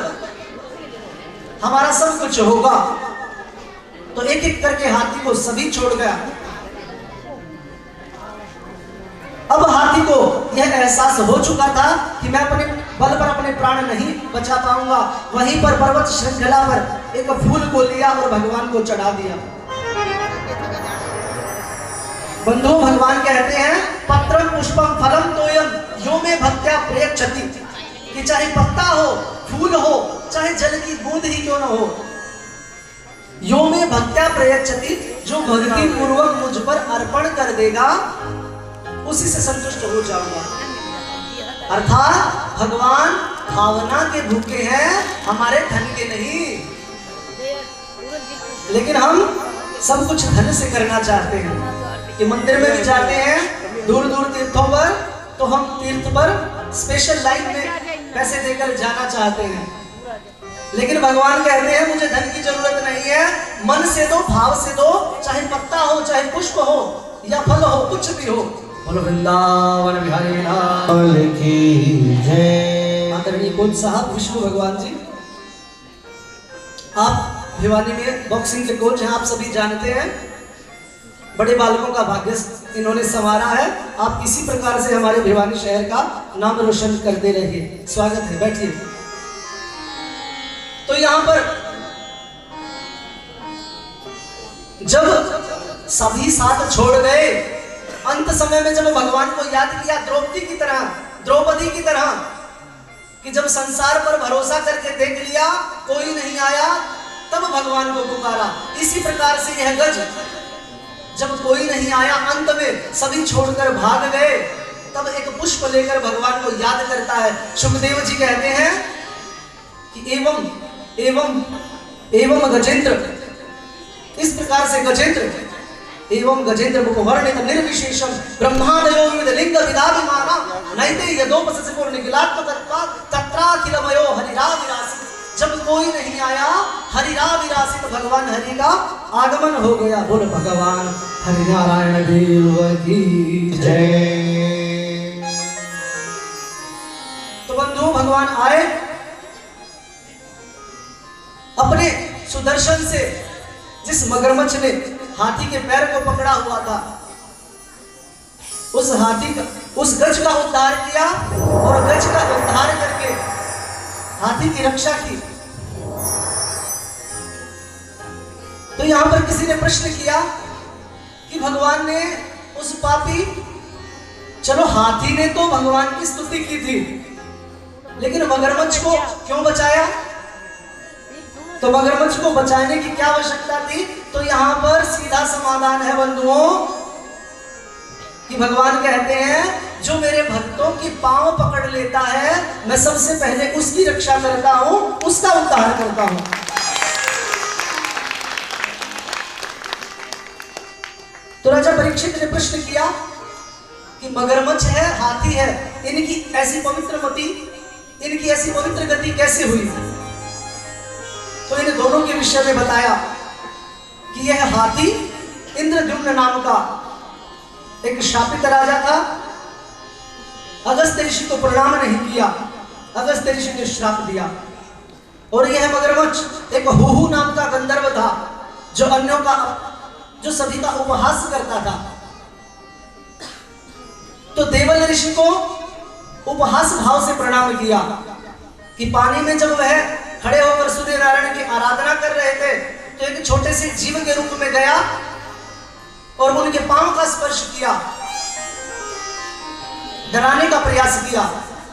हमारा सब कुछ होगा, तो एक एक करके हाथी को सभी छोड़ गया। अब हाथी को यह एहसास हो चुका था कि मैं अपने बल पर अपने प्राण नहीं बचा पाऊंगा। वहीं पर पर्वत श्रृंखला पर एक फूल को लिया और भगवान को चढ़ा दिया। बंधु, भगवान कहते हैं, पत्रम पुष्पम फलम तोयम यो में भक्त्या प्रयच्छति, कि चाहे पत्ता हो, फूल हो, चाहे जल की बूंद ही क्यों न हो, यो में भक्त्या प्रयच्छति, जो भक्ति पूर्वक मुझ पर अर्पण कर देगा, उसी से संतुष्ट हो जाऊंगा। अर्थात भगवान भावना के भूखे हैं, हमारे धन के नहीं। लेकिन हम सब कुछ धन से करना चाहते हैं कि मंदिर में भी जाते हैं, दूर दूर तीर्थों पर, तो हम तीर्थ पर स्पेशल लाइन में पैसे देकर जाना चाहते हैं। लेकिन भगवान कहते हैं, मुझे धन की जरूरत नहीं है, मन से दो, भाव से दो, चाहे पत्ता हो, चाहे पुष्प हो या फल हो, कुछ भी हो। बोलो वृंदावन बिहारी लाल की जय। आदरणीय कोच साहब, विष्णु भगवान जी, आप भिवानी में बॉक्सिंग के कोच हैं, आप सभी जानते हैं। बड़े बालकों का भाग्य इन्होंने संवारा है। आप इसी प्रकार से हमारे भिवानी शहर का नाम रोशन करते रहिए। स्वागत है, बैठिए। तो यहाँ पर जब सभी साथ छोड़ गए, अंत समय में जब भगवान को याद किया, द्रौपदी की तरह, कि जब संसार पर भरोसा करके देख लिया कोई नहीं आया, तब भगवान को पुकारा। इसी प्रकार से यह गज, जब कोई नहीं आया, अंत में सभी छोड़कर भाग गए, तब एक पुष्प लेकर भगवान को याद करता है। सुखदेव जी कहते हैं कि एवं एवं एवं गजेंद्र, इस प्रकार से गजेंद्र, एवं गजेंद्र वर्णित निर्विशेषम ब्रह्मादयो विविध लिंग विदाभिमाना नैते यदोपसस्य पूर्ण निखिलात्मकत्वा तत्राखिलमयो हरिराविरासि। जब कोई नहीं आया, हरिरा विरासित भगवान हरि का आगमन हो गया। बोल भगवान हरि नारायण देव की जय। तो बंधु भगवान आए, अपने सुदर्शन से जिस मगरमच्छ ने हाथी के पैर को पकड़ा हुआ था, उस हाथी का, उस गज का उद्धार किया और गज का उद्धार करके हाथी की रक्षा की। तो यहां पर किसी ने प्रश्न किया कि भगवान ने उस पापी, चलो हाथी ने तो भगवान की स्तुति की थी, लेकिन मगरमच्छ को क्यों बचाया? तो मगरमच्छ को बचाने की क्या आवश्यकता थी? तो यहां पर सीधा समाधान है बंधुओं, कि भगवान कहते हैं जो मेरे भक्तों की पांव पकड़ लेता है, मैं सबसे पहले उसकी रक्षा करता हूं, उसका उद्धार करता हूं। तो राजा परीक्षित ने प्रश्न किया कि मगरमच्छ है, हाथी है, इनकी ऐसी पवित्र मति, इनकी ऐसी पवित्र गति कैसे हुई? तो इन दोनों के विषय में बताया कि यह हाथी इंद्रद्युम्न नाम का एक शापित राजा था। अगस्त्य ऋषि को प्रणाम नहीं किया, अगस्त्य ऋषि ने श्राप दिया। और यह मगरमच्छ एक हुहू नाम का गंधर्व था, जो अन्यों का, जो सभी का उपहास करता था। तो देवल ऋषि को उपहास भाव से प्रणाम किया कि पानी में जब वह खड़े होकर सूर्य नारायण की आराधना कर रहे थे, तो एक छोटे से जीव के रूप में गया और उनके पांव का स्पर्श किया, डराने का प्रयास किया।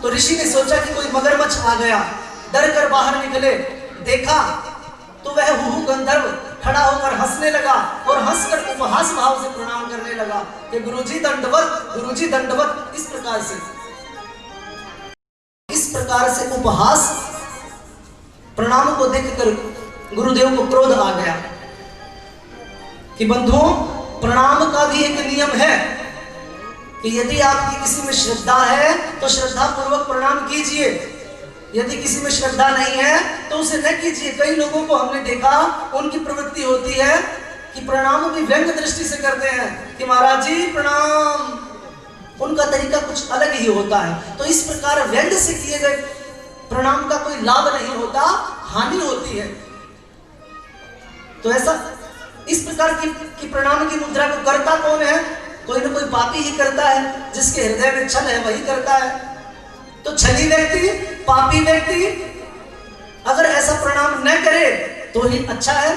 तो ऋषि ने सोचा कि कोई मगरमच्छ आ गया, डर कर बाहर निकले, देखा तो वह हुहू गंधर्व खड़ा होकर हंसने लगा और हंसकर उपहास भाव से प्रणाम करने लगा कि गुरुजी दंडवत, गुरुजी दंडवत। इस प्रकार से उपहास प्रणाम को देखकर गुरुदेव को क्रोध आ गया कि बंधुओं, प्रणाम का भी एक नियम है कि यदि आपकी किसी में श्रद्धा है तो श्रद्धा पूर्वक प्रणाम कीजिए, यदि किसी में श्रद्धा नहीं है तो उसे न कीजिए। कई लोगों को हमने देखा, उनकी प्रवृत्ति होती है कि प्रणाम भी व्यंग दृष्टि से करते हैं कि महाराज जी प्रणाम, उनका तरीका कुछ अलग ही होता है। तो इस प्रकार व्यंग से किए गए प्रणाम का कोई लाभ नहीं होता, हानि होती है। तो ऐसा इस प्रकार की प्रणाम की मुद्रा को करता कौन है? कोई ना कोई पापी ही करता है, जिसके हृदय में छल है वही करता है। तो छली व्यक्ति, पापी व्यक्ति अगर ऐसा प्रणाम न करे तो ही अच्छा है,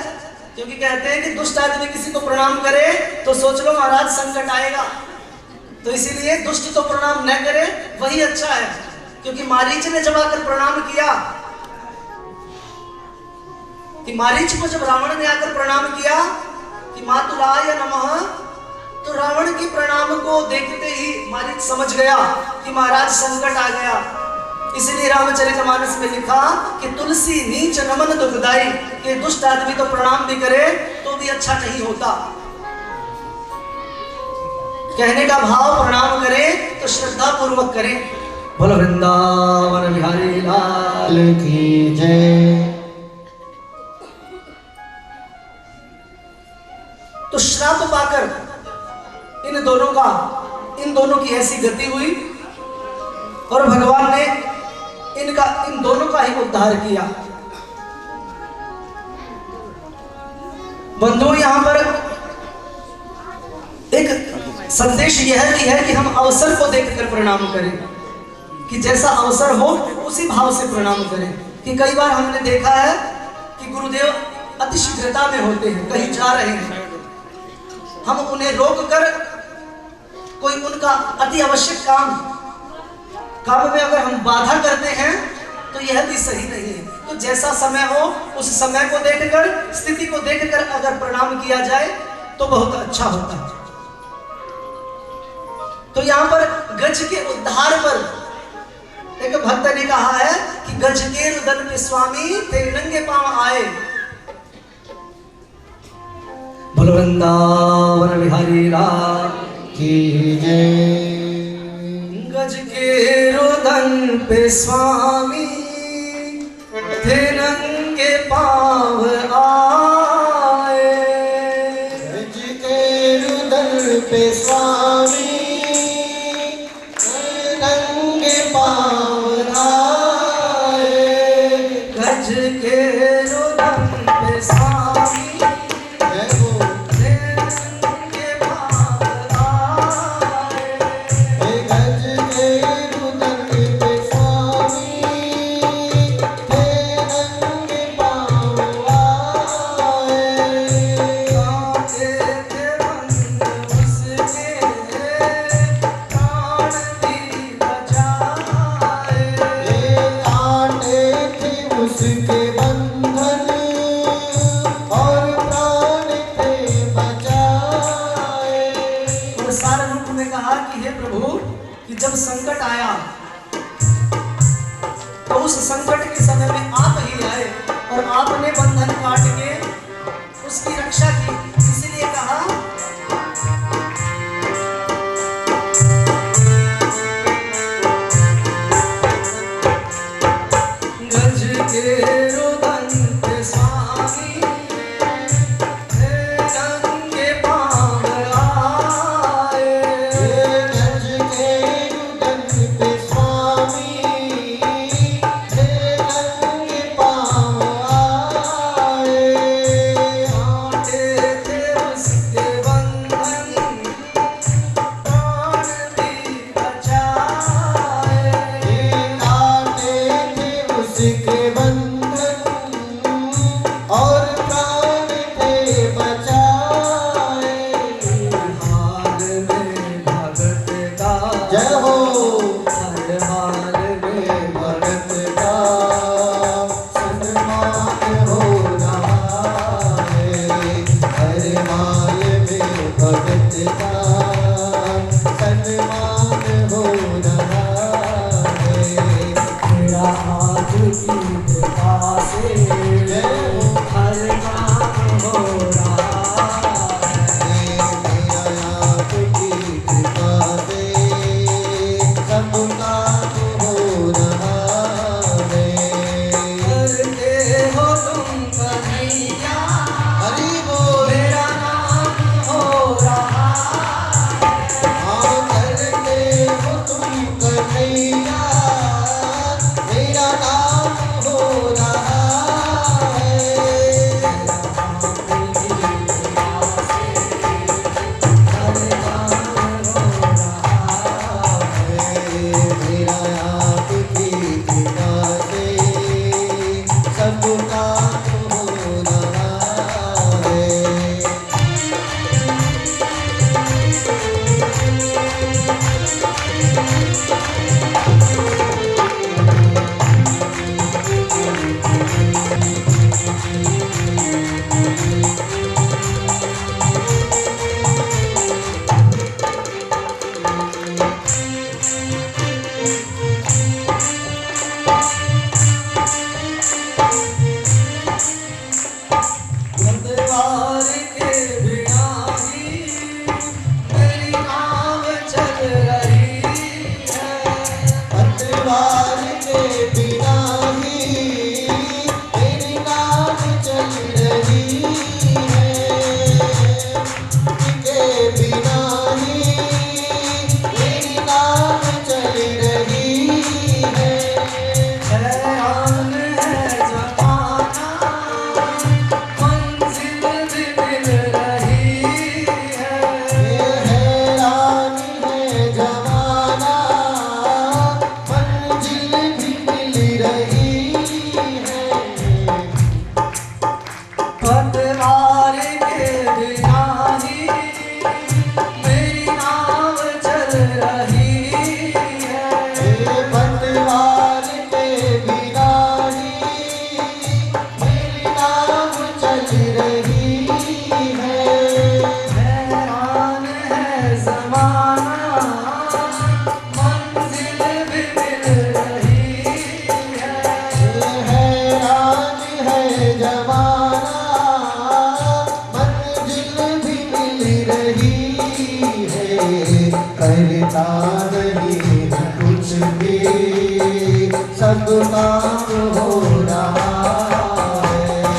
क्योंकि कहते हैं कि दुष्ट आदमी किसी को प्रणाम करे तो सोच लो महाराज संकट आएगा। तो इसीलिए दुष्ट तो प्रणाम न करे वही अच्छा है, क्योंकि मारीच ने जब आकर प्रणाम किया, कि मारीच को जब रावण ने आकर प्रणाम किया कि मातुलाय नमः, तो रावण के प्रणाम को देखते ही मारीच समझ गया कि महाराज संकट आ गया। इसलिए रामचरितमानस में लिखा कि तुलसी नीच नमन दुखदाई, कि दुष्ट आदमी तो प्रणाम भी करे तो भी अच्छा नहीं होता। कहने का भाव प्रणाम करें तो श्रद्धा पूर्वक करें। बोलो वृंदावन बिहारी लाल की जय। तो श्राप पाकर इन दोनों की ऐसी गति हुई और भगवान ने इन दोनों का ही उद्धार किया। बंधुओं, यहां पर एक संदेश यह भी है कि हम अवसर को देखकर प्रणाम करें, कि जैसा अवसर हो उसी भाव से प्रणाम करें। कि कई बार हमने देखा है कि गुरुदेव अति शीघ्रता में होते हैं, कहीं जा रहे हैं, हम उन्हें रोककर कोई उनका अति आवश्यक काम में अगर हम बाधा करते हैं तो यह भी सही नहीं है। तो जैसा समय हो उस समय को देखकर, स्थिति को देखकर अगर प्रणाम किया जाए तो बहुत अच्छा होता है। तो यहां पर गज के उद्धार पर एक भक्त ने कहा है कि गज के रुदन पे स्वामी थे नंगे पांव आए। बोलो वृंदावन बिहारी लाल की जय। गज के रुदन पे स्वामी थे नंगे पाँव आए, गज के रुदल पे स्वामी नंगे पाँव आए, गज के रुदल पे स्वामी जय हो नंगे पाँव आए, गज के रुदल पे स्वामी नंगे पाँव आए, कांटे थे बंद उसके प्राण भी बचाए, कांटे थे उसके बंधन और प्राण थे बचाए। और सार रूप में कहा कि हे प्रभु, कि जब संकट आया तो उस संकट के समय में आप ही आए और आपने बंधन काट के उसकी रक्षा की। इसलिए कहा गज के रुदन पे स्वामी नंगे पाँव आए, गज के रुदन पे स्वामी नंगे पाँव आए, कांटे थे उसके बंधन प्राण भी बचाए, कांटे थे उसके बंधन और प्राण थे बचाए। हाल में भगत का जय हो हर हाल में भगत का सन्मान हो रहा है, हर माल में भगत का सन्मान हो रहा है। मेरा हाथ की कृपा से हर काम हो रहा है, मेरा आपकी कृपा से सब काम हो रहा है। करते हो तुम कन्हैया, हरि बोल मेरा नाम हो रहा है, हाँ करते हो तुम कन्हैया, मेरा नाम हो रहा है। मेरा आपकी कृपा से सब काम हो रहा है। पतवार के बिना ही मेरी नाव चल रही है, पतवार के बिना ही मेरी नाव चल रही है, के बिना ही मेरी नाव चल रही है। हैरान है जमाना मंजिल भी मिल रही है, हैरान है जमाना मंजिल भी मिल रही है। पतवार के बिना ही मेरी नाव चल रही है, पतवार के बिना ही मेरी नाव चल रही है। हैरान है जमाना मंजिल भी मिल रही है, हैरान है जमाना मंजिल भी मिल रही है। करता नहीं कुछ भी सब काम हो रहा है।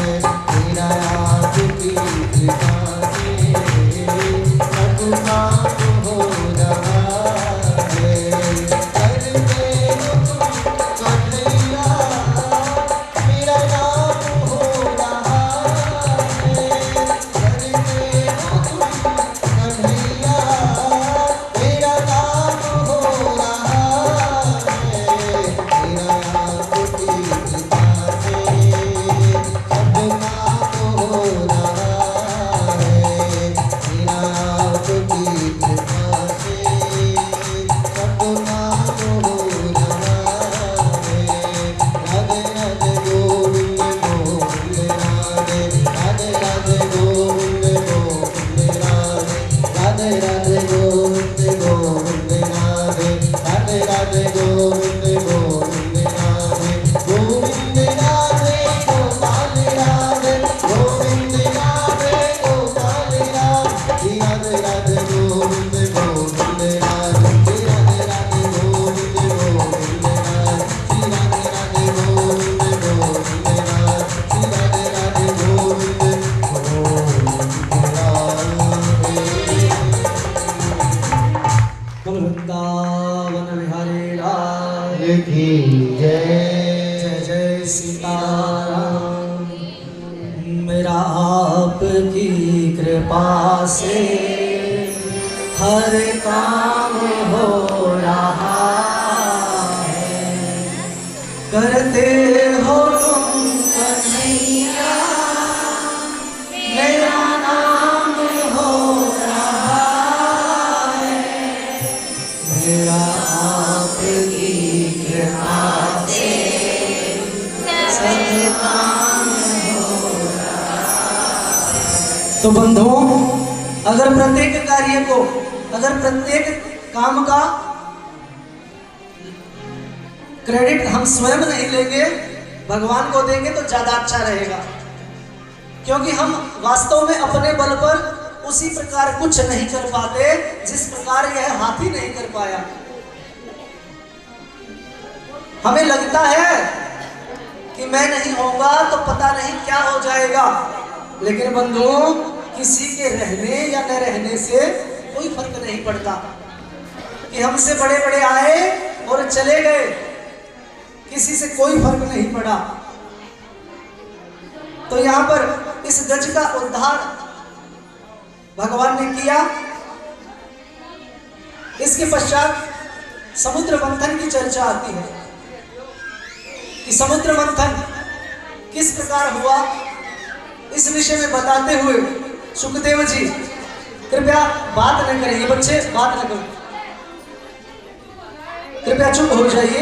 वृंदावन बिहारी लाल की जय। जय जय सीताराम। मेरा आपकी कृपा से हर काम हो रहा है। करते हो तुम कन्हैया मेरा नाम हो रहा है। मेरा आपकी कृपा से सब काम हो रहा है। तो बंधुओं, अगर प्रत्येक कार्य को, अगर प्रत्येक काम का क्रेडिट हम स्वयं नहीं लेंगे, भगवान को देंगे तो ज्यादा अच्छा रहेगा। क्योंकि हम वास्तव में अपने बल पर उसी प्रकार कुछ नहीं कर पाते जिस प्रकार यह हाथी नहीं कर पाया। हमें लगता है कि मैं नहीं होगा तो पता नहीं क्या हो जाएगा, लेकिन बंधुओं, किसी के रहने या न रहने से कोई फर्क नहीं पड़ता। कि हमसे बड़े बड़े आए और चले गए, किसी से कोई फर्क नहीं पड़ा। तो यहां पर इस गज का उद्धार भगवान ने किया। इसके पश्चात समुद्र मंथन की चर्चा आती है कि समुद्र मंथन किस प्रकार हुआ। इस विषय में बताते हुए सुखदेव जी, कृपया बात न करें, ये बच्चे बात न करें, कृपया चुप हो जाइए।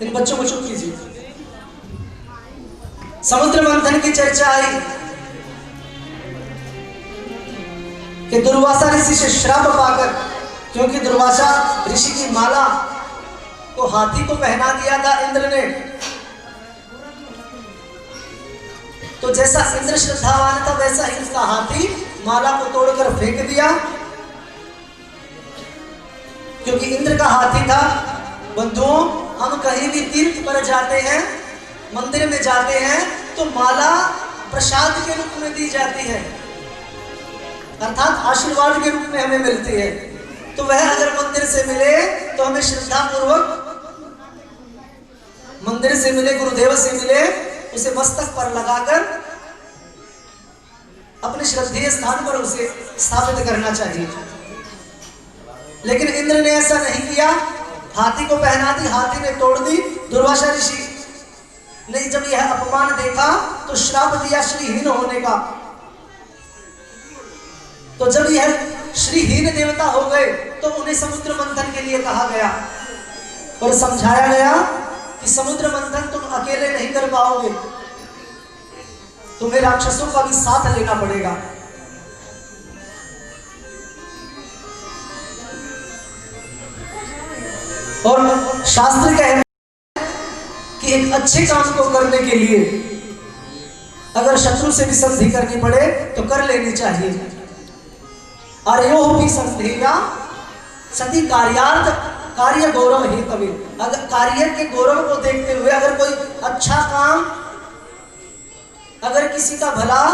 इन बच्चों को चुप कीजिए। समुद्र मंथन की चर्चा आई कि दुर्वासा ऋषि से श्राप पाकर, क्योंकि दुर्वासा ऋषि की माला को हाथी को पहना दिया था इंद्र ने, तो जैसा इंद्र श्रद्धावान था वैसा ही उसका हाथी माला को तोड़कर फेंक दिया। क्योंकि इंद्र का हाथी था। बंधुओं, हम कहीं भी तीर्थ पर जाते हैं, मंदिर में जाते हैं, तो माला प्रसाद के रूप में दी जाती है, अर्थात आशीर्वाद के रूप में हमें मिलती है। तो वह अगर मंदिर से मिले तो हमें श्रद्धा पूर्वक, मंदिर से मिले, गुरुदेव से मिले, उसे मस्तक पर लगाकर अपने श्रद्धेय स्थान पर उसे स्थापित करना चाहिए। लेकिन इंद्र ने ऐसा नहीं किया, हाथी को पहना दी, हाथी ने तोड़ दी। दुर्वासा ऋषि ने जब यह अपमान देखा तो श्राप दिया श्रीहीन होने का। तो जब यह श्रीहीन देवता हो गए तो उन्हें समुद्र मंथन के लिए कहा गया और समझाया गया कि समुद्र मंथन तुम अकेले नहीं कर पाओगे, तुम्हें राक्षसों का भी साथ लेना पड़ेगा। और शास्त्र कहते हैं कि एक अच्छे काम को करने के लिए अगर शत्रु से भी संधि करनी पड़े तो कर लेनी चाहिए। अर्यो भी संधिया सती कार्यार्थ कार्य गौरव हेतवे। अगर कार्य के गौरव को देखते हुए अगर कोई अच्छा काम, अगर किसी का भला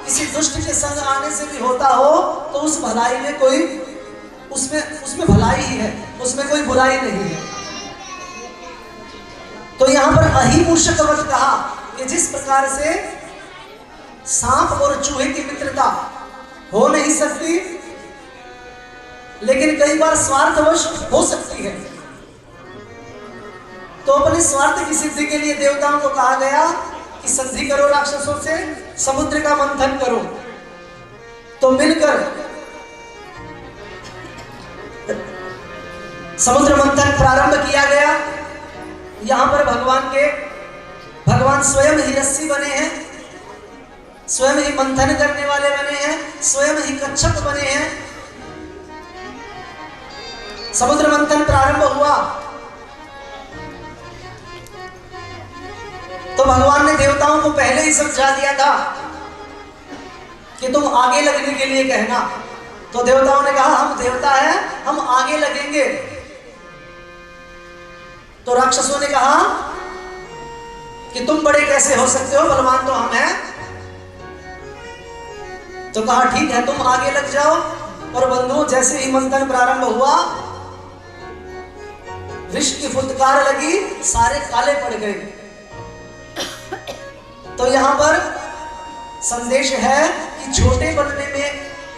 किसी दुष्ट के संग आने से भी होता हो तो उस भलाई में कोई, उसमें भलाई ही है, उसमें कोई बुराई नहीं है। तो यहां पर अहिमूषकवत कहा कि जिस प्रकार से सांप और चूहे की मित्रता हो नहीं सकती, लेकिन कई बार स्वार्थवश हो सकती है, तो अपने स्वार्थ की सिद्धि के लिए देवताओं को कहा गया कि संधि करो राक्षसों से, समुद्र का मंथन करो। तो मिलकर समुद्र मंथन प्रारंभ किया गया। यहां पर भगवान स्वयं ही रस्सी बने हैं, स्वयं ही मंथन करने वाले बने हैं, स्वयं ही कच्छप बने हैं। समुद्र मंथन प्रारंभ हुआ तो भगवान ने देवताओं को पहले ही समझा दिया था कि तुम आगे लगने के लिए कहना। तो देवताओं ने कहा हम देवता हैं, हम आगे लगेंगे। तो राक्षसों ने कहा कि तुम बड़े कैसे हो सकते हो, बलवान तो हम हैं। तो कहा ठीक है तुम आगे लग जाओ, और बंधु जैसे ही मंथन प्रारंभ हुआ, विष की फुटकार लगी, सारे काले पड़ गए। तो यहां पर संदेश है कि छोटे बनने में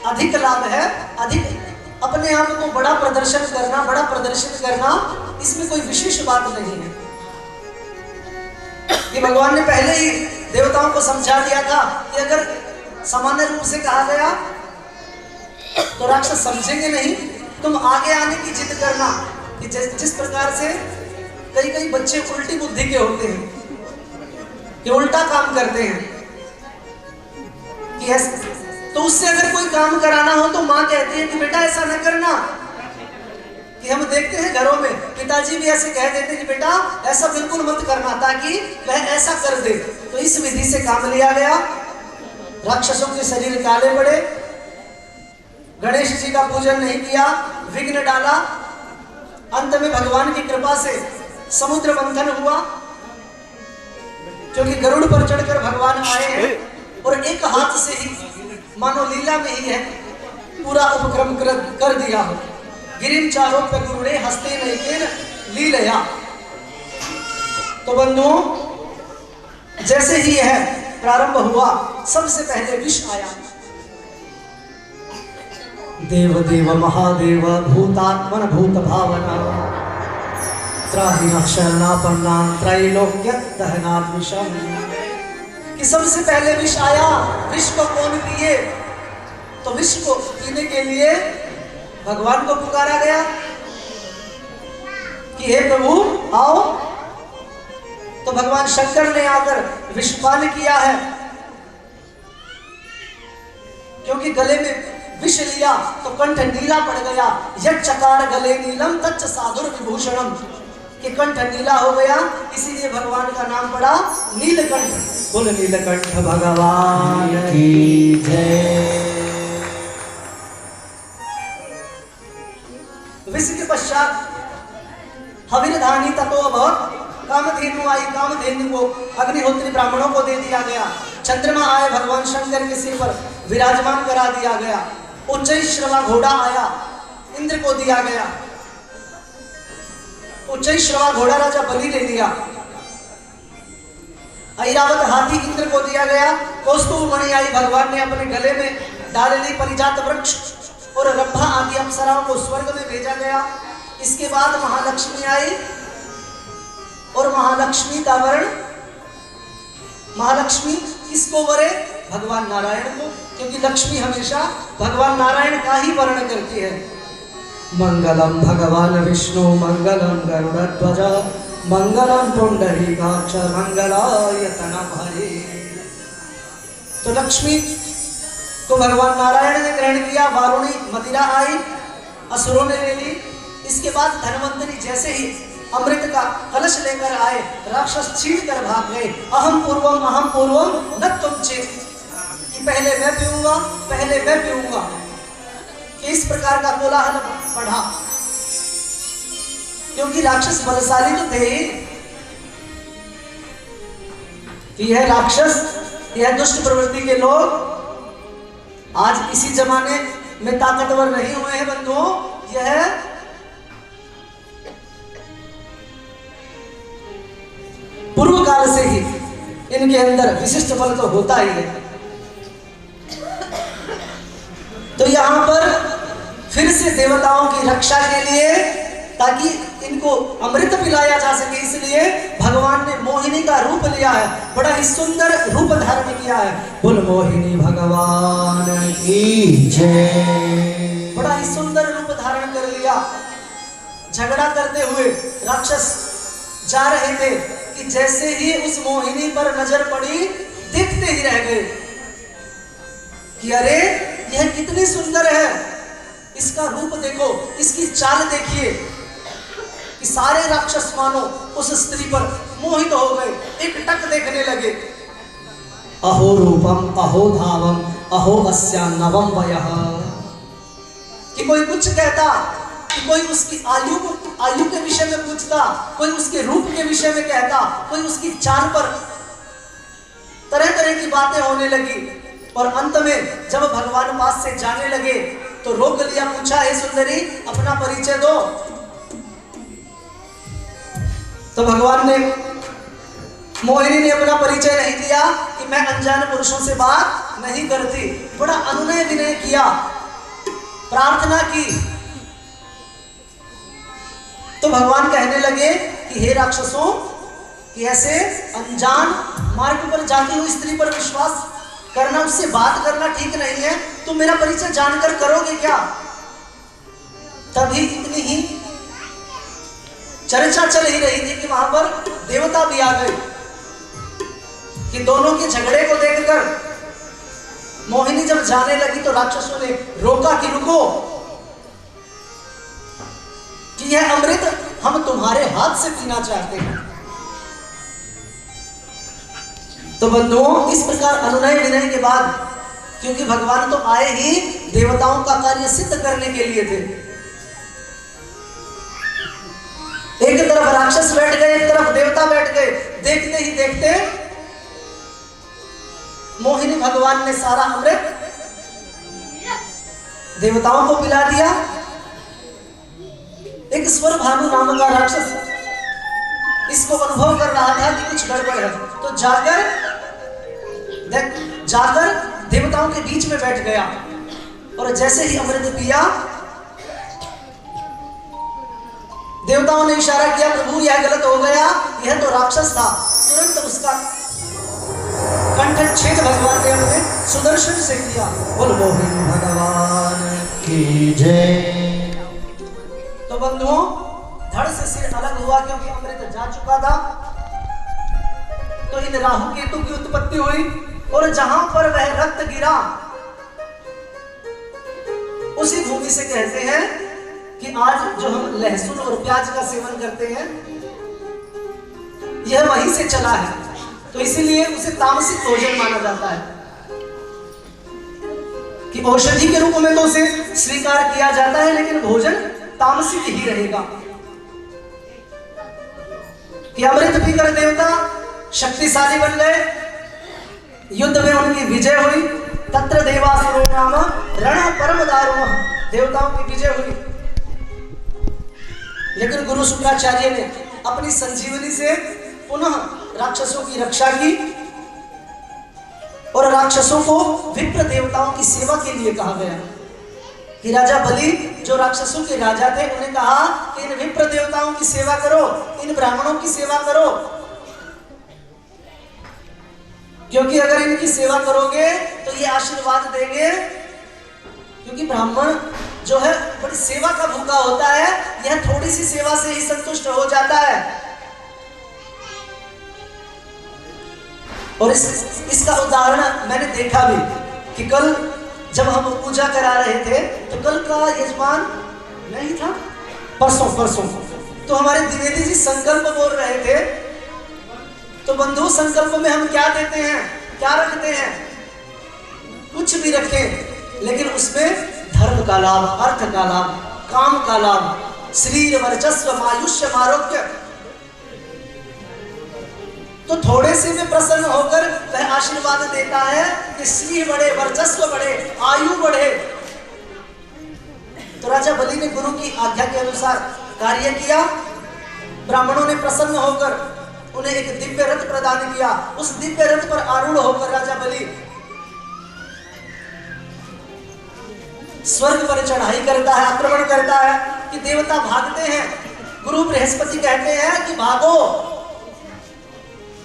अधिक लाभ है, अधिक अपने आप को बड़ा प्रदर्शन करना, बड़ा प्रदर्शित करना, इसमें कोई विशेष बात नहीं है। कि भगवान ने पहले ही देवताओं को समझा दिया था कि अगर सामान्य रूप से कहा गया तो राक्षस समझेंगे नहीं, तुम आगे आने की जिद करना। कि जिस प्रकार से कई बच्चे उल्टी बुद्धि के होते हैं, कि उल्टा काम करते हैं, कि तो उससे अगर कोई काम कराना हो तो माँ कहती है कि बेटा ऐसा न करना। कि हम देखते हैं घरों में पिताजी भी ऐसे कह देते हैं कि बेटा ऐसा बिल्कुल मत करना, ताकि वह ऐसा कर दे। तो इस विधि से काम लिया गया, राक्षसों के शरीर काले पड़े, गणेश जी का पूजन नहीं किया, विघ्न डाला। अंत में भगवान की कृपा से समुद्र मंथन हुआ, क्योंकि गरुड़ पर चढ़कर भगवान आए हैं और एक हाथ से ही, मानो लीला में ही है, पूरा उपक्रम कर दिया हो। गिरिम चारोप्य गुरुड़े हस्ते नैकेन लीलया। तो बंधुओं जैसे ही है प्रारंभ हुआ, सबसे पहले विष आया। देव देव महादेव भूतात्मन भूत भावना त्राहि शरणापन्ना त्रैलोक्य दहनात् विषम। कि सबसे पहले विष आया। विष को कौन पिए? तो विष को पीने के लिए भगवान को पुकारा गया कि हे प्रभु आओ। तो भगवान शंकर ने आकर विषपान किया है, क्योंकि गले में विष लिया तो कंठ नीला पड़ गया। यच्चकार गले नीलम तच्च साधुर विभूषणम, कि कंठ नीला हो गया, इसीलिए भगवान का नाम पड़ा नीलकंठ। बोल नीलकंठ भगवान की जय। विष के पश्चात हविर्धानी ततो अभवत्, कामधेनु आई, कामधेनु को अग्निहोत्री ब्राह्मणों को दे दिया गया। चंद्रमा आए, भगवान शंकर के सिर पर विराजमान करा दिया गया। उच्चैश्रवा घोड़ा आया, इंद्र को दिया गया। उच्चैश्रवा घोड़ा राजा बलि ले लिया। ऐरावत हाथी इंद्र को दिया गया। कौस्तुभ मणि आई, भगवान ने अपने गले में डाल ली। परिजात वृक्ष और रंभा आदि अप्सराओं को स्वर्ग में भेजा गया। इसके बाद महालक्ष्मी आई, और महालक्ष्मी का वर्ण, महालक्ष्मी किसको वरे? भगवान नारायण को, क्योंकि लक्ष्मी हमेशा भगवान नारायण का ही वर्ण करती है। मंगलम भगवान विष्णु मंगलम गरुड़ध्वज मंगलम पुंडरीकाक्ष मंगलाय तनम हरे। तो लक्ष्मी को भगवान नारायण ने ग्रहण किया। वारुणी मदिरा आई, असुरों ने ले ली। इसके बाद धनवंतरी जैसे ही अमृत का कलश लेकर आए, राक्षस छीन कर भाग गए। अहम पूर्वम न तुम चेत, कि पहले मैं पीऊंगा, पहले मैं पीऊंगा। कि इस प्रकार का कोलाहल बढ़ा, क्योंकि राक्षस बलशाली तो थे। यह राक्षस, यह दुष्ट प्रवृत्ति के लोग आज इसी जमाने में ताकतवर नहीं हुए हैं बंधुओं। यह पूर्व काल से ही इनके अंदर विशिष्ट बल तो होता ही है। तो यहां पर फिर से देवताओं की रक्षा के लिए, ताकि इनको अमृत पिलाया जा सके, इसलिए भगवान ने मोहिनी का रूप लिया है। बड़ा ही सुंदर रूप धारण किया है। बोल मोहिनी भगवान की जय। बड़ा ही सुंदर रूप धारण कर लिया। झगड़ा करते हुए राक्षस जा रहे थे कि जैसे ही उस मोहिनी पर नजर पड़ी, देखते ही रह गए कि अरे यह कितनी सुंदर है, इसका रूप देखो, इसकी चाल देखिए। कि सारे राक्षस मानो उस स्त्री पर मोहित हो गए, एक टक देखने लगे। अहो रूपम अहो धावम अहो अस्या नवम वयः। कि कोई कुछ कहता, कि कोई उसकी आयु के विषय में पूछता, कोई उसके रूप के विषय में कहता, कोई उसकी चाल पर तरह तरह की बातें होने लगी। और अंत में जब भगवान पास से जाने लगे तो रोक लिया, पूछा हे सुंदरी अपना परिचय दो। तो भगवान ने, मोहिनी ने अपना परिचय नहीं दिया कि मैं अनजान पुरुषों से बात नहीं करती। बड़ा अनुनय विनय किया, प्रार्थना की। तो भगवान कहने लगे कि हे राक्षसों, कि ऐसे अनजान मार्ग पर जाती हुई स्त्री पर विश्वास करना, उससे बात करना ठीक नहीं है। तुम मेरा परिचय जानकर करोगे क्या? तभी इतनी ही चर्चा चल ही रही थी कि वहां पर देवता भी आ गए, कि दोनों के झगड़े को देखकर मोहिनी जब जाने लगी तो राक्षसों ने रोका कि रुको, कि यह अमृत हम तुम्हारे हाथ से पीना चाहते हैं। तो बंधुओं, इस प्रकार अनुनय विनय के बाद, क्योंकि भगवान तो आए ही देवताओं का कार्य सिद्ध करने के लिए थे, एक तरफ राक्षस बैठ गए, एक तरफ देवता बैठ गए। देखते ही देखते मोहिनी भगवान ने सारा अमृत देवताओं को पिला दिया। एक स्वर भानु नाम का राक्षस इसको अनुभव कर रहा था कि कुछ गड़बड़ है, तो जाकर देवताओं के बीच में बैठ गया, और जैसे ही अमृत पिया, देवताओं ने इशारा किया, प्रभु यह गलत हो गया, यह तो राक्षस था। तुरंत उसका कंठच्छेद भगवान ने अपने सुदर्शन से किया। बोल मोहिनी भगवान की जय। तो बंधुओं, धड़ से सिर अलग हुआ, क्योंकि अमृत जा चुका था। तो इन राहु केतु की उत्पत्ति हुई, और जहां पर वह रक्त गिरा, उसी भूमि से कहते हैं कि आज जो हम लहसुन और प्याज का सेवन करते हैं, यह वहीं से चला है। तो इसीलिए उसे तामसिक भोजन माना जाता है, कि औषधि के रूप में तो उसे स्वीकार किया जाता है, लेकिन भोजन तामसिक ही रहेगा। कि अमृत पीकर देवता शक्तिशाली बन गए, युद्ध में उनकी विजय हुई। तत्र देवासुरो नाम रण परम दारुणः, देवताओं की विजय हुई। लेकिन गुरु शुक्राचार्य ने अपनी संजीवनी से पुनः राक्षसों की रक्षा की, और राक्षसों को विप्र देवताओं की सेवा के लिए कहा गया। कि राजा बलि जो राक्षसों के राजा थे, उन्हें कहा कि इन विप्र देवताओं की सेवा करो, इन ब्राह्मणों की सेवा करो, क्योंकि अगर इनकी सेवा करोगे तो ये आशीर्वाद देंगे। क्योंकि ब्राह्मण जो है बड़ी सेवा का भूखा होता है, यह थोड़ी सी सेवा से ही संतुष्ट हो जाता है। और इसका उदाहरण मैंने देखा भी, कि कल जब हम पूजा करा रहे थे, तो कल का यजमान नहीं था, परसों तो हमारे द्विवेदी जी संकल्प बोल रहे थे। तो बंधु, संकल्प में हम क्या देते हैं, क्या रखते हैं? कुछ भी रखें, लेकिन उसमें धर्म का लाभ, अर्थ का लाभ, काम का लाभ, शरीर वर्चस्व आयुष्य आरोग्य, तो थोड़े से में प्रसन्न होकर वह आशीर्वाद देता है कि श्री बढ़े, वर्चस्व बढ़े, आयु बढ़े। तो राजा बलि ने गुरु की आज्ञा के अनुसार कार्य किया। ब्राह्मणों ने प्रसन्न होकर उन्हें एक दिव्य रथ प्रदान किया। उस दिव्य रथ पर आरूढ़ होकर राजा बलि स्वर्ग पर चढ़ाई करता है, आक्रमण करता है, कि देवता भागते हैं। गुरु बृहस्पति कहते हैं कि भागो,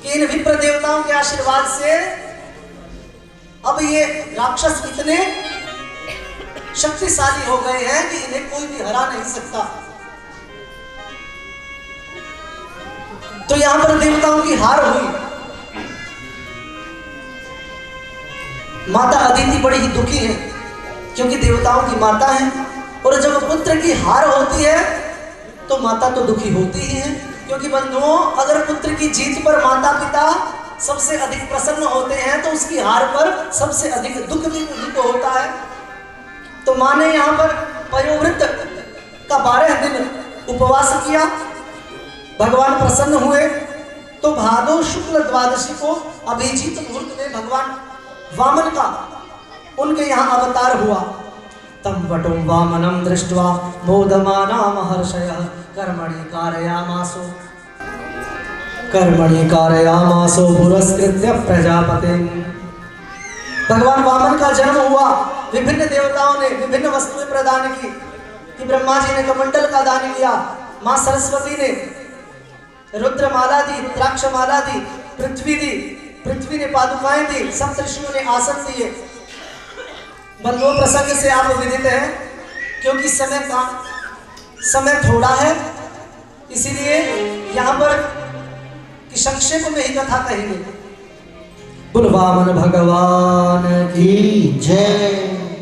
कि इन विप्र देवताओं के आशीर्वाद से अब ये राक्षस इतने शक्तिशाली हो गए हैं कि इन्हें कोई भी हरा नहीं सकता। तो यहां पर देवताओं की हार हुई। माता अदिति बड़ी ही दुखी है, क्योंकि देवताओं की माता है, और जब पुत्र की हार होती है तो माता तो दुखी होती ही है। क्योंकि बंधुओं, अगर पुत्र की जीत पर माता पिता सबसे अधिक प्रसन्न होते हैं, तो उसकी हार पर सबसे अधिक दुख भी उन्हीं को होता है। तो माँ ने यहाँ पर पयोवृत का 12 दिन उपवास किया। भगवान प्रसन्न हुए, तो भादो शुक्ल द्वादशी को अभिजीत मुहूर्त में भगवान वामन का उनके यहाँ अवतार हुआ। तम वटुं वामनं दृष्ट्वा मोदमाना महर्षयः कर्मणि कारयामासो पुरस्कृत्य प्रजापतिं। भगवान वामन का जन्म हुआ, विभिन्न देवताओं ने विभिन्न वस्तुएं प्रदान की कि ब्रह्मा जी ने कमंडल का दान किया, मां सरस्वती ने रुद्रमाला दी, द्राक्षमाला दी, पृथ्वी ने पादुकाएं दी, सप्तऋषियों ने आसन दिए। बस वो प्रसंग से आप विदित हैं, क्योंकि समय थोड़ा है, इसीलिए यहाँ पर कि संक्षेप में ही कथा कहेंगे। बोल वामन भगवान की जय।